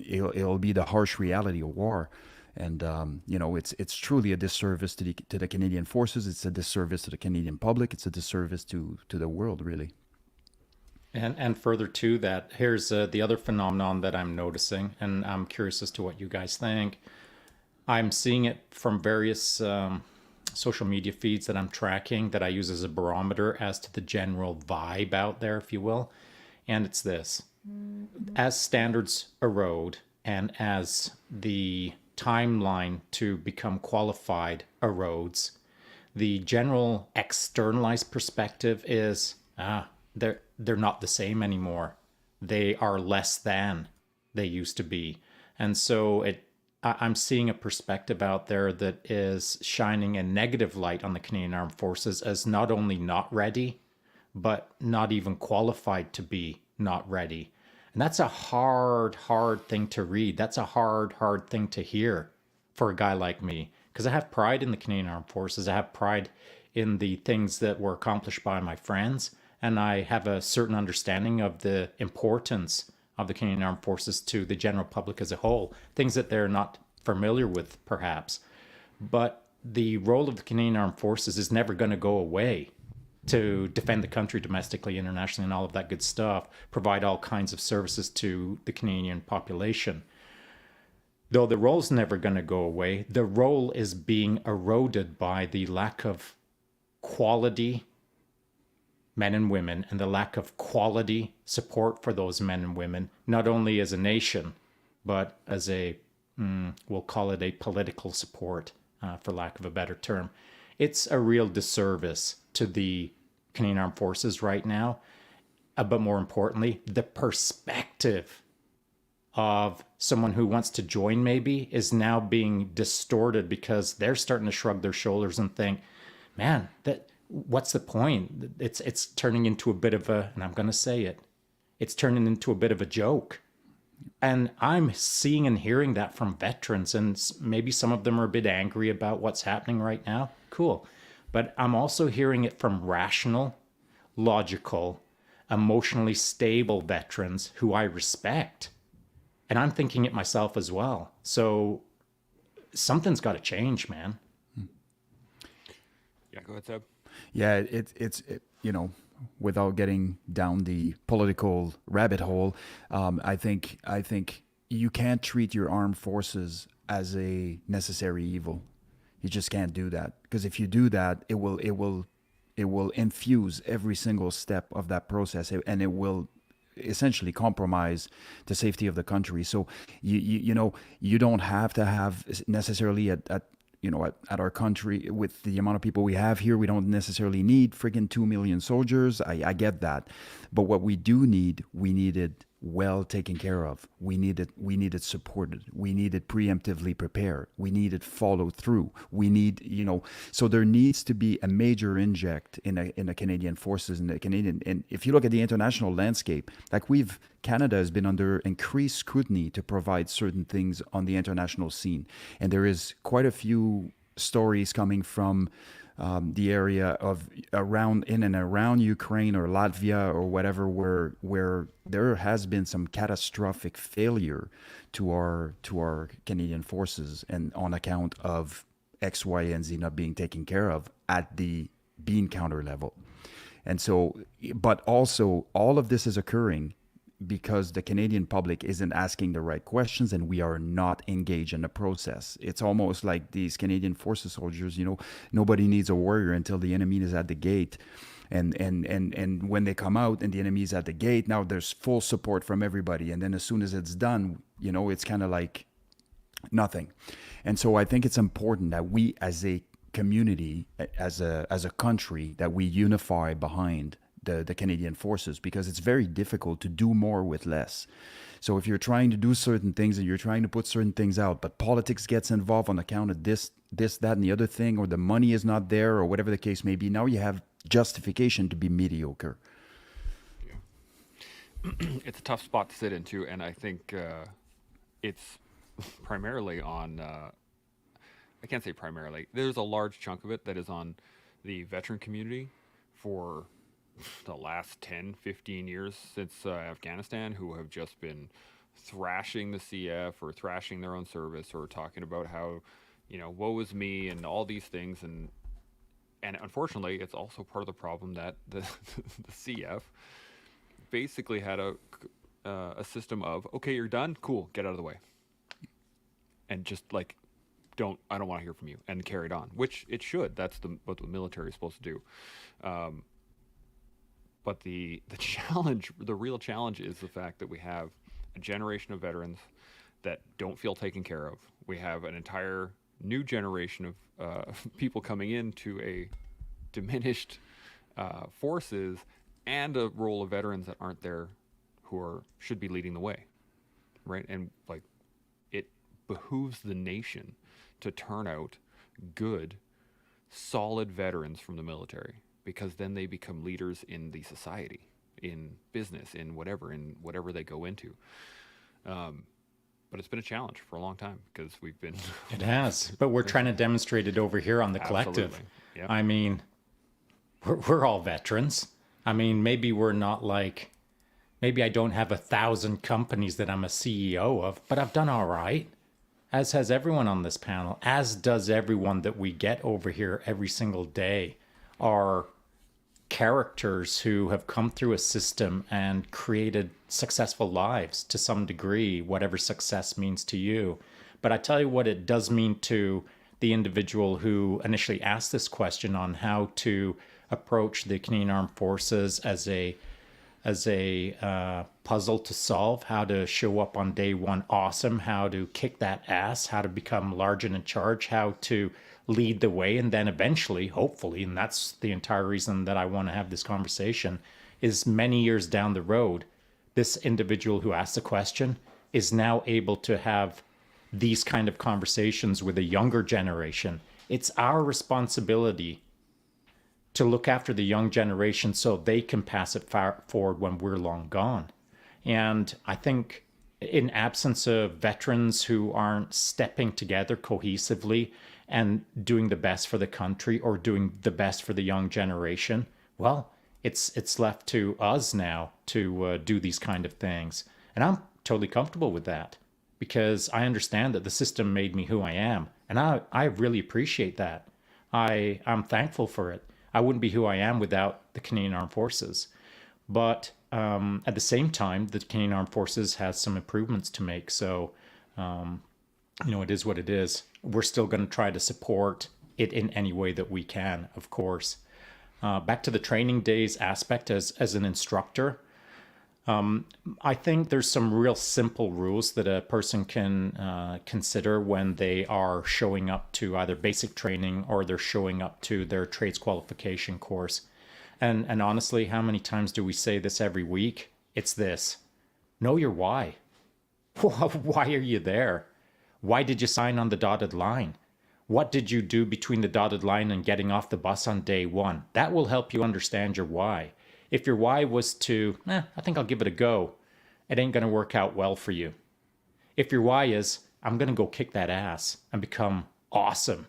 It'll be the harsh reality of war. And, it's truly a disservice to the Canadian forces. It's a disservice to the Canadian public. It's a disservice to the world, really. And further to that, here's the other phenomenon that I'm noticing, and I'm curious as to what you guys think. I'm seeing it from various social media feeds that I'm tracking, that I use as a barometer as to the general vibe out there, if you will. And it's this. As standards erode and as the timeline to become qualified erodes, the general externalized perspective is, they're not the same anymore. They are less than they used to be. And so I'm seeing a perspective out there that is shining a negative light on the Canadian Armed Forces as not only not ready, but not even qualified to be not ready. And that's a hard thing to read. That's a hard thing to hear for a guy like me. Because I have pride in the Canadian Armed Forces. I have pride in the things that were accomplished by my friends. And I have a certain understanding of the importance of the Canadian Armed Forces to the general public as a whole. Things that they're not familiar with, perhaps. But the role of the Canadian Armed Forces is never going to go away, to defend the country domestically, internationally, and all of that good stuff, provide all kinds of services to the Canadian population. Though the role's never going to go away, the role is being eroded by the lack of quality men and women and the lack of quality support for those men and women, not only as a nation, but as we'll call it a political support, for lack of a better term. It's a real disservice to the Canadian Armed Forces right now. But more importantly, the perspective of someone who wants to join maybe is now being distorted because they're starting to shrug their shoulders and think, man, what's the point? It's turning into a bit of and I'm going to say it, it's turning into a bit of a joke. And I'm seeing and hearing that from veterans, and maybe some of them are a bit angry about what's happening right now. Cool. But I'm also hearing it from rational, logical, emotionally stable veterans who I respect. And I'm thinking it myself as well. So something's got to change, man. Yeah, go ahead, Seb. Yeah, it's without getting down the political rabbit hole, I think you can't treat your armed forces as a necessary evil. You just can't do that, because if you do that, it will infuse every single step of that process, and it will essentially compromise the safety of the country. So you don't have to have necessarily at our country, with the amount of people we have here, we don't necessarily need friggin' 2 million soldiers. I get that. But what we do need, we well taken care of. We need it supported. We need it preemptively prepared. We need it followed through. We need, so there needs to be a major inject in the Canadian forces, in the Canadian. And if you look at the international landscape, like Canada has been under increased scrutiny to provide certain things on the international scene. And there is quite a few stories coming from the area of in and around Ukraine or Latvia or whatever, where there has been some catastrophic failure to our Canadian forces, and on account of X, Y, and Z not being taken care of at the bean counter level. And so, but also all of this is occurring because the Canadian public isn't asking the right questions, and we are not engaged in the process. It's almost like these Canadian Forces soldiers, nobody needs a warrior until the enemy is at the gate. And when they come out and the enemy is at the gate, now there's full support from everybody. And then as soon as it's done, it's kind of like nothing. And so I think it's important that we as a community, as a country, that we unify behind the Canadian forces, because it's very difficult to do more with less. So if you're trying to do certain things and you're trying to put certain things out, but politics gets involved on account of this, that, and the other thing, or the money is not there, or whatever the case may be, now you have justification to be mediocre. Yeah. It's a tough spot to sit into, and I think it's primarily on, I can't say primarily, there's a large chunk of it that is on the veteran community for the last 10, 15 years since Afghanistan, who have just been thrashing the CF or thrashing their own service, or talking about how, woe is me and all these things. And unfortunately, it's also part of the problem that the CF basically had a system of, okay, you're done, cool, get out of the way. And just like, I don't want to hear from you, and carried on, which it should. That's what the military is supposed to do. But the challenge, the real challenge, is the fact that we have a generation of veterans that don't feel taken care of. We have an entire new generation of people coming into a diminished forces, and a role of veterans that aren't there, who should be leading the way, right? And like, it behooves the nation to turn out good, solid veterans from the military, because then they become leaders in the society, in business, in whatever they go into. But it's been a challenge for a long time, because we've been... It has, but we're trying to demonstrate it over here on the collective. Yep. I mean, we're all veterans. I mean, maybe I don't have 1,000 companies that I'm a CEO of, but I've done all right, as has everyone on this panel, as does everyone that we get over here every single day. Are characters who have come through a system and created successful lives to some degree, whatever success means to you. But I tell you what it does mean to the individual who initially asked this question on how to approach the Canadian Armed Forces as a puzzle to solve, how to show up on day one awesome, how to kick that ass, how to become large and in charge, how to lead the way, and then eventually, hopefully, and that's the entire reason that I want to have this conversation, is many years down the road, this individual who asked the question is now able to have these kind of conversations with a younger generation. It's our responsibility to look after the young generation so they can pass it forward when we're long gone. And I think in absence of veterans who aren't stepping together cohesively and doing the best for the country, or doing the best for the young generation, well, it's left to us now to do these kind of things. And I'm totally comfortable with that, because I understand that the system made me who I am. And I really appreciate that. I'm thankful for it. I wouldn't be who I am without the Canadian Armed Forces. But at the same time, the Canadian Armed Forces has some improvements to make. So, it is what it is. We're still going to try to support it in any way that we can, of course. Back to the training days aspect as an instructor. I think there's some real simple rules that a person can consider when they are showing up to either basic training or they're showing up to their trades qualification course. And honestly, how many times do we say this every week? It's this: Know your why. Why are you there? Why did you sign on the dotted line? What did you do between the dotted line and getting off the bus on day one? That will help you understand your why. If your why was to, I think I'll give it a go, it ain't going to work out well for you. If your why is, I'm going to go kick that ass and become awesome,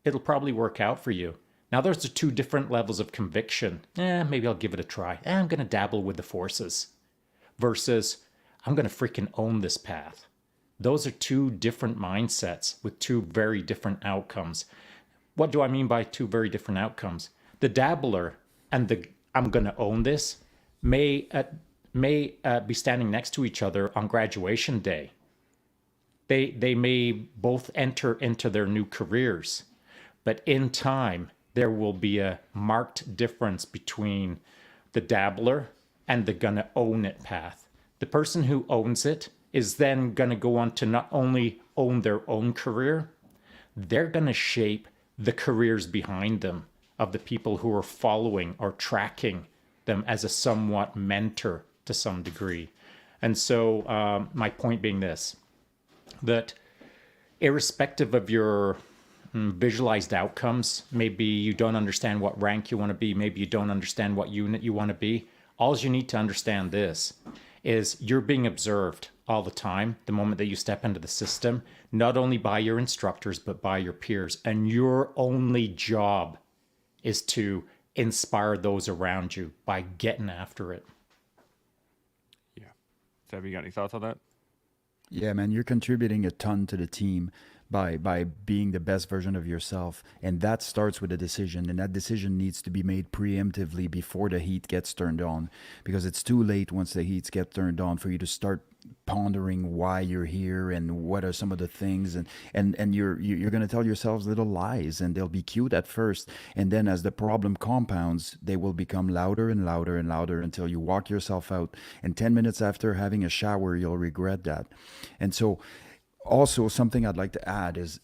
it'll probably work out for you. Now, those are two different levels of conviction. Maybe I'll give it a try. I'm going to dabble with the forces. Versus, I'm going to freaking own this path. Those are two different mindsets with two very different outcomes. What do I mean by two very different outcomes? The dabbler and the I'm going to own this may be standing next to each other on graduation day. They may both enter into their new careers, but in time, there will be a marked difference between the dabbler and the gonna own it path. The person who owns it is then gonna go on to not only own their own career, they're gonna shape the careers behind them of the people who are following or tracking them as a somewhat mentor to some degree. And so my point being this, that irrespective of your visualized outcomes, maybe you don't understand what rank you want to be, maybe you don't understand what unit you want to be, all you need to understand this is you're being observed all the time the moment that you step into the system, not only by your instructors, but by your peers. And your only job is to inspire those around you by getting after it. Yeah. Seb, you got any thoughts on that? Yeah, man, you're contributing a ton to the team by being the best version of yourself, and that starts with a decision, and that decision needs to be made preemptively before the heat gets turned on, because it's too late once the heats get turned on for you to start pondering why you're here and what are some of the things, and you're going to tell yourselves little lies, and they'll be cute at first, and then as the problem compounds, they will become louder and louder and louder until you walk yourself out, and 10 minutes after having a shower you'll regret that. And so also, something I'd like to add is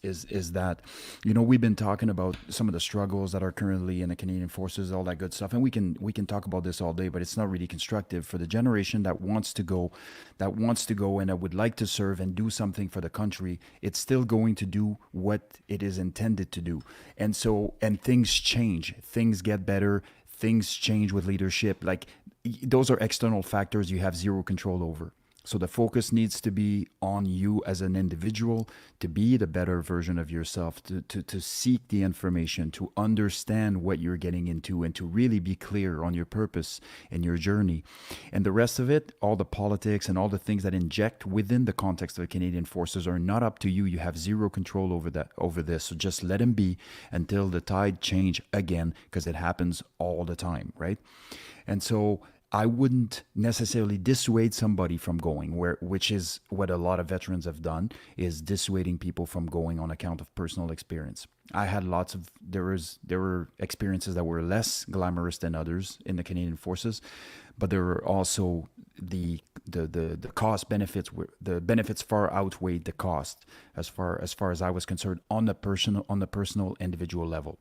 that, we've been talking about some of the struggles that are currently in the Canadian Forces, all that good stuff, and we can talk about this all day, but it's not really constructive for the generation that wants to go, and that would like to serve and do something for the country. It's still going to do what it is intended to do, and things change, things get better, things change with leadership. Like, those are external factors you have zero control over. So the focus needs to be on you as an individual, to be the better version of yourself, to seek the information, to understand what you're getting into, and to really be clear on your purpose and your journey. And the rest of it, all the politics and all the things that inject within the context of the Canadian Forces, are not up to you. You have zero control over this. So just let them be until the tide change again, because it happens all the time, right? And so I wouldn't necessarily dissuade somebody from going, which is what a lot of veterans have done, is dissuading people from going on account of personal experience. I had there were experiences that were less glamorous than others in the Canadian Forces, but there were also the cost benefits. The benefits far outweighed the cost, as far as I was concerned, on the personal individual level.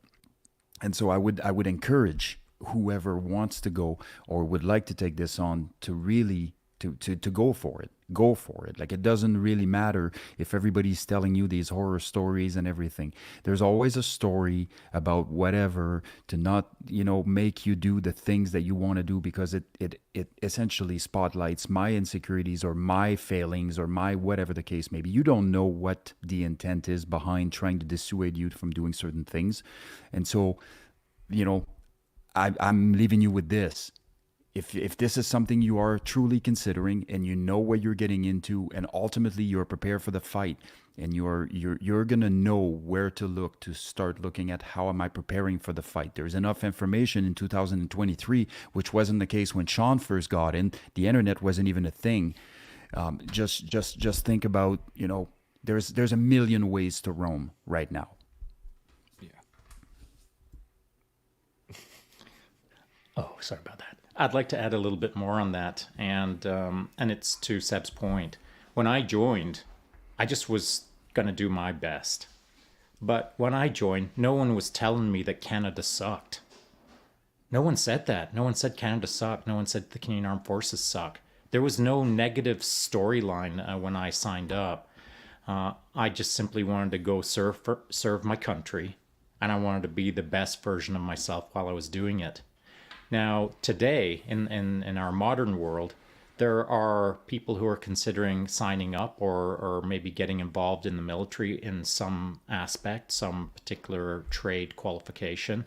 And so I would encourage whoever wants to go or would like to take this on to really to go for it. Like, it doesn't really matter if everybody's telling you these horror stories and everything. There's always a story about whatever to not make you do the things that you want to do, because it essentially spotlights my insecurities or my failings or my whatever the case may be. You don't know what the intent is behind trying to dissuade you from doing certain things. And so I'm leaving you with this. If this is something you are truly considering, and you know what you're getting into, and ultimately you're prepared for the fight, and you're gonna know where to look to start looking at how am I preparing for the fight. There's enough information in 2023, which wasn't the case when Shaun first got in. The internet wasn't even a thing. Just think about, there's a million ways to roam right now. Oh, sorry about that. I'd like to add a little bit more on that, and it's to Seb's point. When I joined, I just was going to do my best. But when I joined, no one was telling me that Canada sucked. No one said that. No one said Canada sucked. No one said the Canadian Armed Forces suck. There was no negative storyline when I signed up. I just simply wanted to go serve my country, and I wanted to be the best version of myself while I was doing it. Now, today, in our modern world, there are people who are considering signing up or maybe getting involved in the military in some aspect, some particular trade qualification.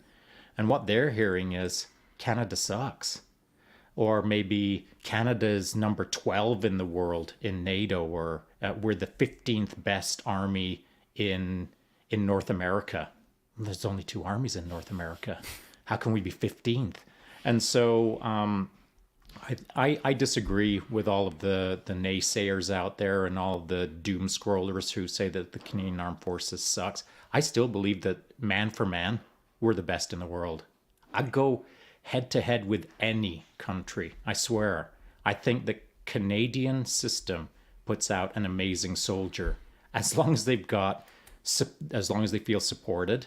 And what they're hearing is Canada sucks. Or maybe Canada's number 12 in the world in NATO, or we're the 15th best army in North America. There's only two armies in North America. How can we be 15th? And so I disagree with all of the naysayers out there and all of the doom scrollers who say that the Canadian Armed Forces sucks. I still believe that man for man, we're the best in the world. I'd go head to head with any country, I swear. I think the Canadian system puts out an amazing soldier. As long as they feel supported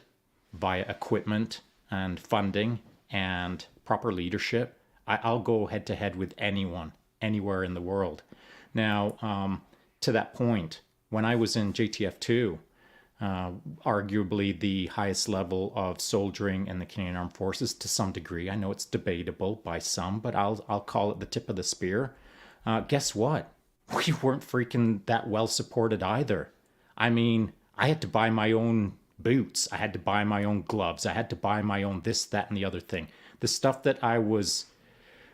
via equipment and funding and proper leadership, I'll go head to head with anyone, anywhere in the world. Now, to that point, when I was in JTF2, arguably the highest level of soldiering in the Canadian Armed Forces to some degree. I know it's debatable by some, but I'll call it the tip of the spear. Guess what? We weren't freaking that well supported either. I mean, I had to buy my own boots. I had to buy my own gloves. I had to buy my own this, that, and the other thing. The stuff that I was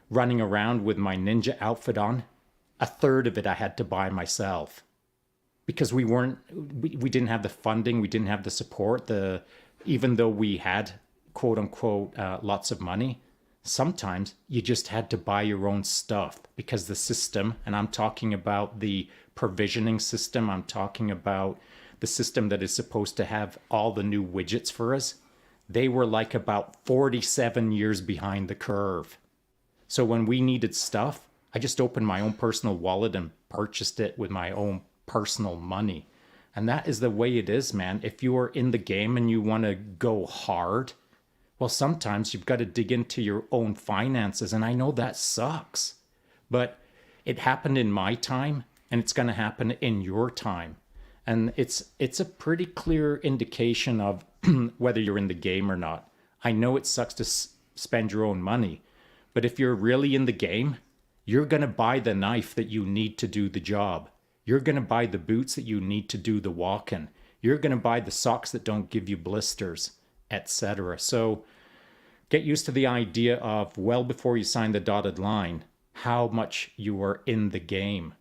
running around with my ninja outfit on, a third of it I had to buy myself. Because we didn't have the funding, we didn't have the support. Even though we had quote unquote lots of money, sometimes you just had to buy your own stuff because the system, and I'm talking about the provisioning system, I'm talking about the system that is supposed to have all the new widgets for us. They were like about 47 years behind the curve. So when we needed stuff, I just opened my own personal wallet and purchased it with my own personal money. And that is the way it is, man. If you are in the game and you want to go hard, well, sometimes you've got to dig into your own finances. And I know that sucks, but it happened in my time and it's going to happen in your time. And it's a pretty clear indication of whether you're in the game or not. I know it sucks to spend your own money, but if you're really in the game, you're going to buy the knife that you need to do the job. You're going to buy the boots that you need to do the walking. You're going to buy the socks that don't give you blisters, etc. So get used to the idea of, well before you sign the dotted line, how much you are in the game.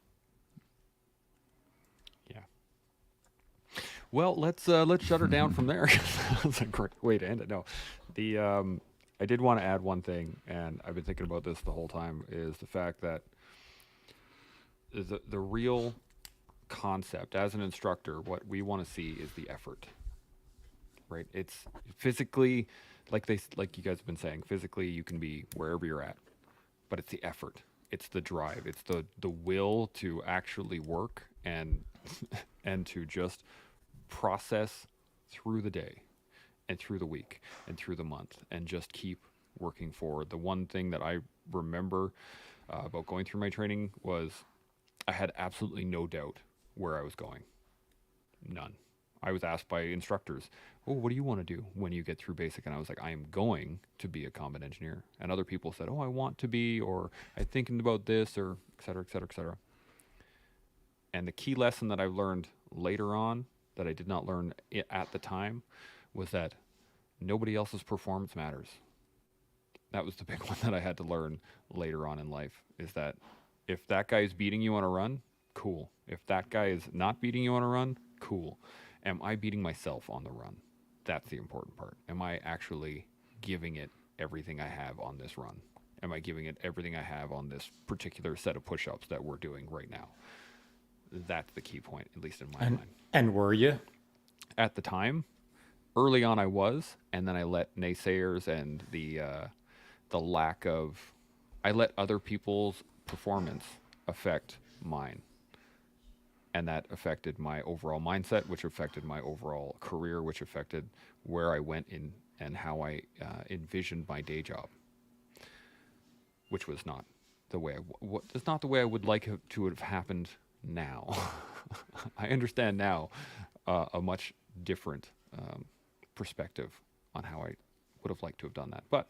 Yeah. Well, let's shut her down from there. That's a great way to end it. No, I did want to add one thing, and I've been thinking about this the whole time, is the fact that the real concept as an instructor, what we want to see is the effort, right? It's physically, like you guys have been saying, physically you can be wherever you're at, but it's the effort, it's the drive, it's the will to actually work and and to just process through the day and through the week and through the month and just keep working forward. The one thing that I remember about going through my training was I had absolutely no doubt where I was going. None. I was asked by instructors, "Oh, what do you want to do when you get through basic?" And I was like, "I am going to be a combat engineer." And other people said, "Oh, I want to be," or "I'm thinking about this," or et cetera, et cetera, et cetera. And the key lesson that I learned later on that I did not learn at the time was that nobody else's performance matters. That was the big one that I had to learn later on in life, is that if that guy is beating you on a run, cool. If that guy is not beating you on a run, cool. Am I beating myself on the run? That's the important part. Am I actually giving it everything I have on this run? Am I giving it everything I have on this particular set of push-ups that we're doing right now? That's the key point, at least in my mind. And were you? At the time, early on I was, and then I let naysayers and the lack of, I let other people's performance affect mine. And that affected my overall mindset, which affected my overall career, which affected where I went in and how I envisioned my day job, which was not the way it's not the way I would like it to have happened now. I understand now a much different perspective on how I would have liked to have done that. But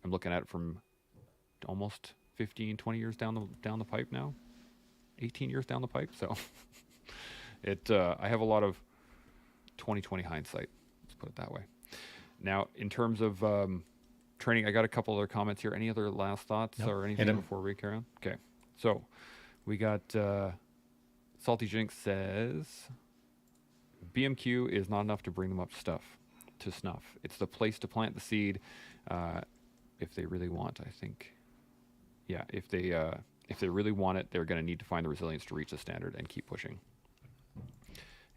I'm looking at it from almost 15, 20 years down the pipe now, 18 years down the pipe. So I have a lot of 2020 hindsight. Let's put it that way. Now, in terms of training, I got a couple other comments here. Any other last thoughts or anything before we carry on? Okay. So we got Salty Jinx says, BMQ is not enough to bring them up to snuff. It's the place to plant the seed if they really want, I think. Yeah, if they really want it, they're going to need to find the resilience to reach the standard and keep pushing.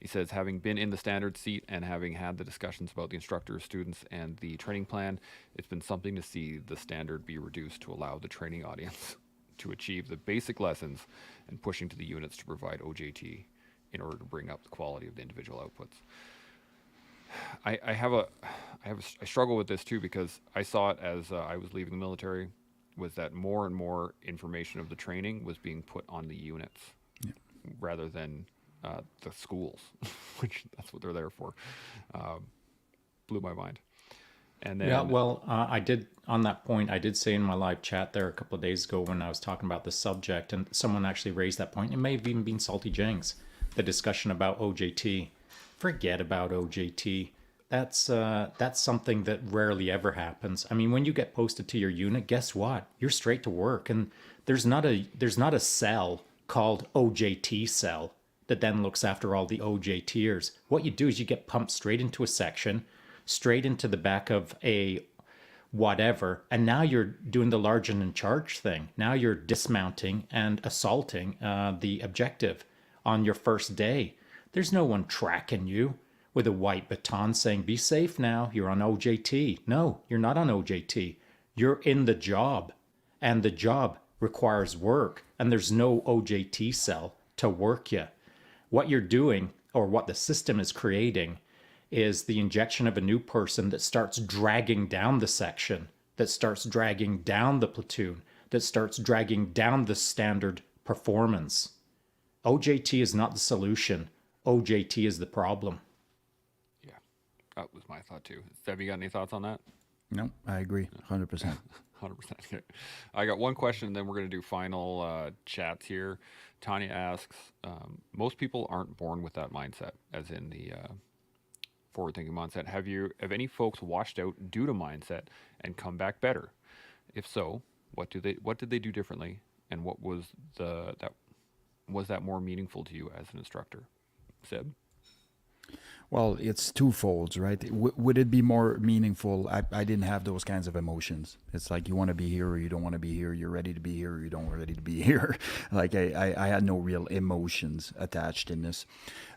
He says, having been in the standard seat and having had the discussions about the instructors, students, and the training plan, it's been something to see the standard be reduced to allow the training audience to achieve the basic lessons and pushing to the units to provide OJT in order to bring up the quality of the individual outputs. I struggle with this too, because I saw it as I was leaving the military, was that more and more information of the training was being put on the units rather than the schools, which that's what they're there for. Blew my mind. And then, I did, on that point, I did say in my live chat there a couple of days ago when I was talking about the subject, and someone actually raised that point. It may have even been Salty Jinx, the discussion about OJT. Forget about OJT. That's something that rarely ever happens. I mean, when you get posted to your unit, guess what? You're straight to work, and there's not a cell called OJT cell that then looks after all the OJTers. What you do is you get pumped straight into a section, straight into the back of a whatever, and now you're doing the large and in charge thing. Now you're dismounting and assaulting the objective on your first day. There's no one tracking you with a white baton saying, be safe now, you're on OJT. No, you're not on OJT. You're in the job, and the job requires work, and there's no OJT cell to work you. What you're doing, or what the system is creating, is the injection of a new person that starts dragging down the section, that starts dragging down the platoon, that starts dragging down the standard performance. OJT is not the solution. OJT is the problem. Yeah, that was my thought too. Seb, you got any thoughts on that? No, I agree, 100%. 100%. Okay. I got one question, and then we're going to do final chats here. Tanya asks, most people aren't born with that mindset, as in the forward-thinking mindset. Have any folks washed out due to mindset and come back better? If so, what did they do differently, and what was that more meaningful to you as an instructor? Seb? Well, it's twofold, right? Would it be more meaningful? I didn't have those kinds of emotions. It's like you want to be here or you don't want to be here. You're ready to be here or you don't ready to be here. Like I had no real emotions attached in this.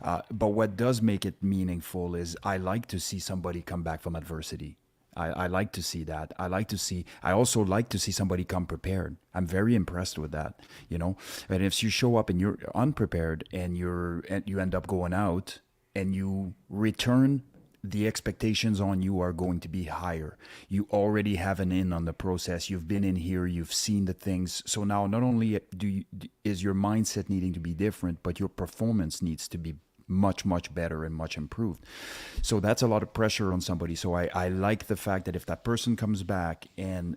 But what does make it meaningful is I like to see somebody come back from adversity. I like to see that. I also like to see somebody come prepared. I'm very impressed with that, you know. And if you show up and you're unprepared and you end up going out and you return, the expectations on you are going to be higher. You already have an in on the process. You've been in here. You've seen the things. So now not only is your mindset needing to be different, but your performance needs to be much, much better and much improved. So that's a lot of pressure on somebody. So I like the fact that if that person comes back and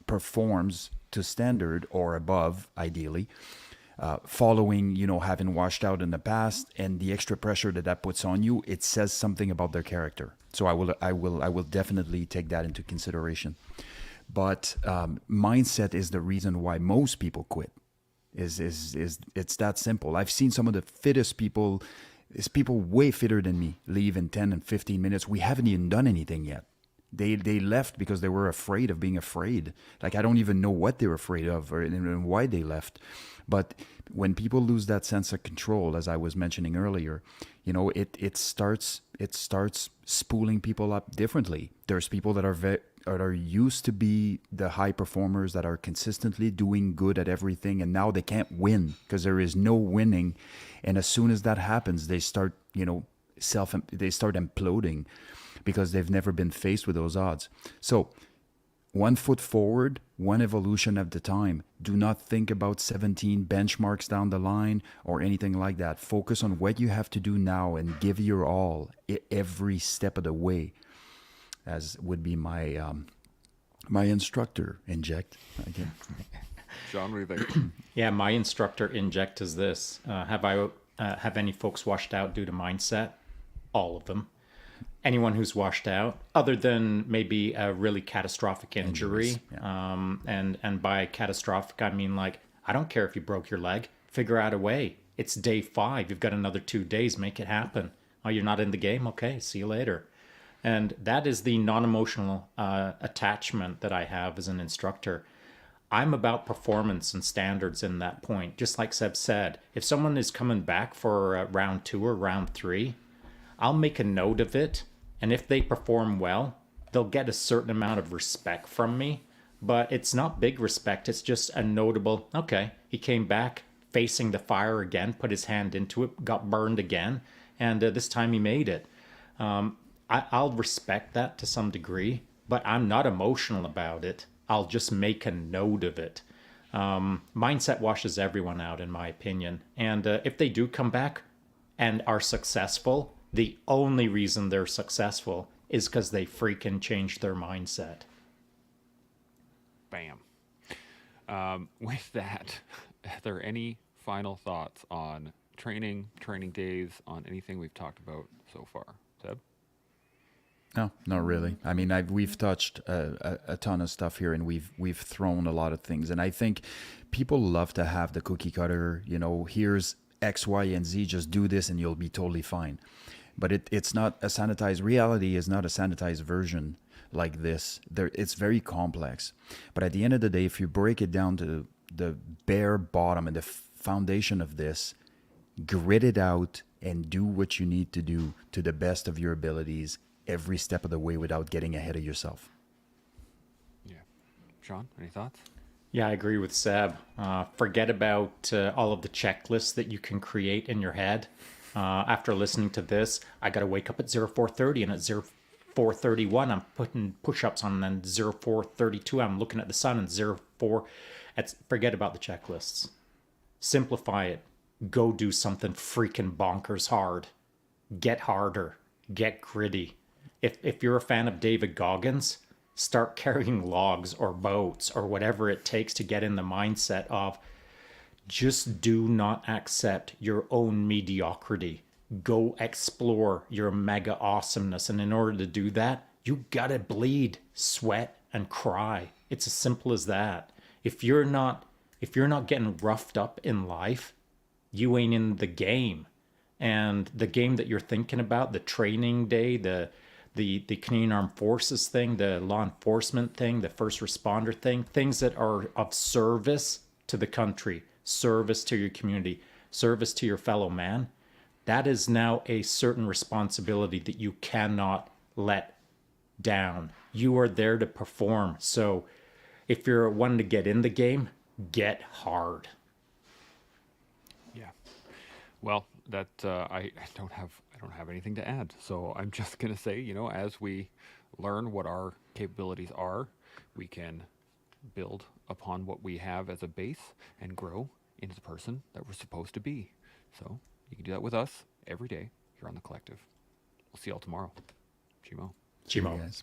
performs to standard or above, ideally, following, having washed out in the past, and the extra pressure that puts on you, it says something about their character. So I will definitely take that into consideration. But mindset is the reason why most people quit. Is it's that simple. I've seen some of the fittest people, people way fitter than me, leave in 10 and 15 minutes. We haven't even done anything yet. They left because they were afraid of being afraid. Like, I don't even know what they were afraid of and why they left. But when people lose that sense of control, as I was mentioning earlier, it starts spooling people up differently. There's people that are used to be the high performers that are consistently doing good at everything, and now they can't win because there is no winning. And as soon as that happens, they start imploding because they've never been faced with those odds. So one foot forward, one evolution at the time. Do not think about 17 benchmarks down the line or anything like that. Focus on what you have to do now and give your all every step of the way, as would be my instructor inject. Again. Shaun, what do you think? Yeah, my instructor inject is this. Have any folks washed out due to mindset? All of them. Anyone who's washed out, other than maybe a really catastrophic injury, and by catastrophic I mean, like, I don't care if you broke your leg, figure out a way. It's day 5, you've got another 2 days, make it happen. Oh, you're not in the game? Okay, see you later. And that is the non-emotional attachment that I have as an instructor. I'm about performance and standards in that point. Just like Seb said, if someone is coming back for round 2 or round 3, I'll make a note of it. And if they perform well, they'll get a certain amount of respect from me. But it's not big respect. It's just a notable, okay, he came back facing the fire again, put his hand into it, got burned again. And this time he made it. I'll respect that to some degree, but I'm not emotional about it. I'll just make a note of it. Mindset washes everyone out, in my opinion. And if they do come back and are successful, the only reason they're successful is because they freaking changed their mindset. Bam. With that, are there any final thoughts on training days, on anything we've talked about so far? Seb? No, not really. I mean, we've touched a ton of stuff here, and we've thrown a lot of things. And I think people love to have the cookie cutter. You know, here's X, Y, and Z. Just do this, and you'll be totally fine. But it's not a sanitized reality. Is not a sanitized version like this. It's very complex. But at the end of the day, if you break it down to the bare bottom and the foundation of this, grit it out and do what you need to do to the best of your abilities every step of the way without getting ahead of yourself. Yeah. Shaun, any thoughts? Yeah, I agree with Seb. Forget about all of the checklists that you can create in your head. After listening to this, I got to wake up at 04:30, and at 04:31, I'm putting push-ups on, and 04:32, I'm looking at the sun, and 04. Forget about the checklists. Simplify it. Go do something freaking bonkers hard. Get harder. Get gritty. If you're a fan of David Goggins, start carrying logs or boats or whatever it takes to get in the mindset of just do not accept your own mediocrity. Go explore your mega awesomeness. And in order to do that, you gotta bleed, sweat, and cry. It's as simple as that. If you're not getting roughed up in life, you ain't in the game. And the game that you're thinking about, the training day, the Canadian Armed Forces thing, the law enforcement thing, the first responder thing, things that are of service to the country, service to your community, service to your fellow man, that is now a certain responsibility that you cannot let down. You are there to perform. So if you're wanting to get in the game, get hard. Yeah. Well, that I don't have anything to add. So I'm just gonna say, as we learn what our capabilities are, we can build upon what we have as a base and grow into the person that we're supposed to be. So you can do that with us every day here on The Collective. We'll see y'all tomorrow. Chimo. See you guys.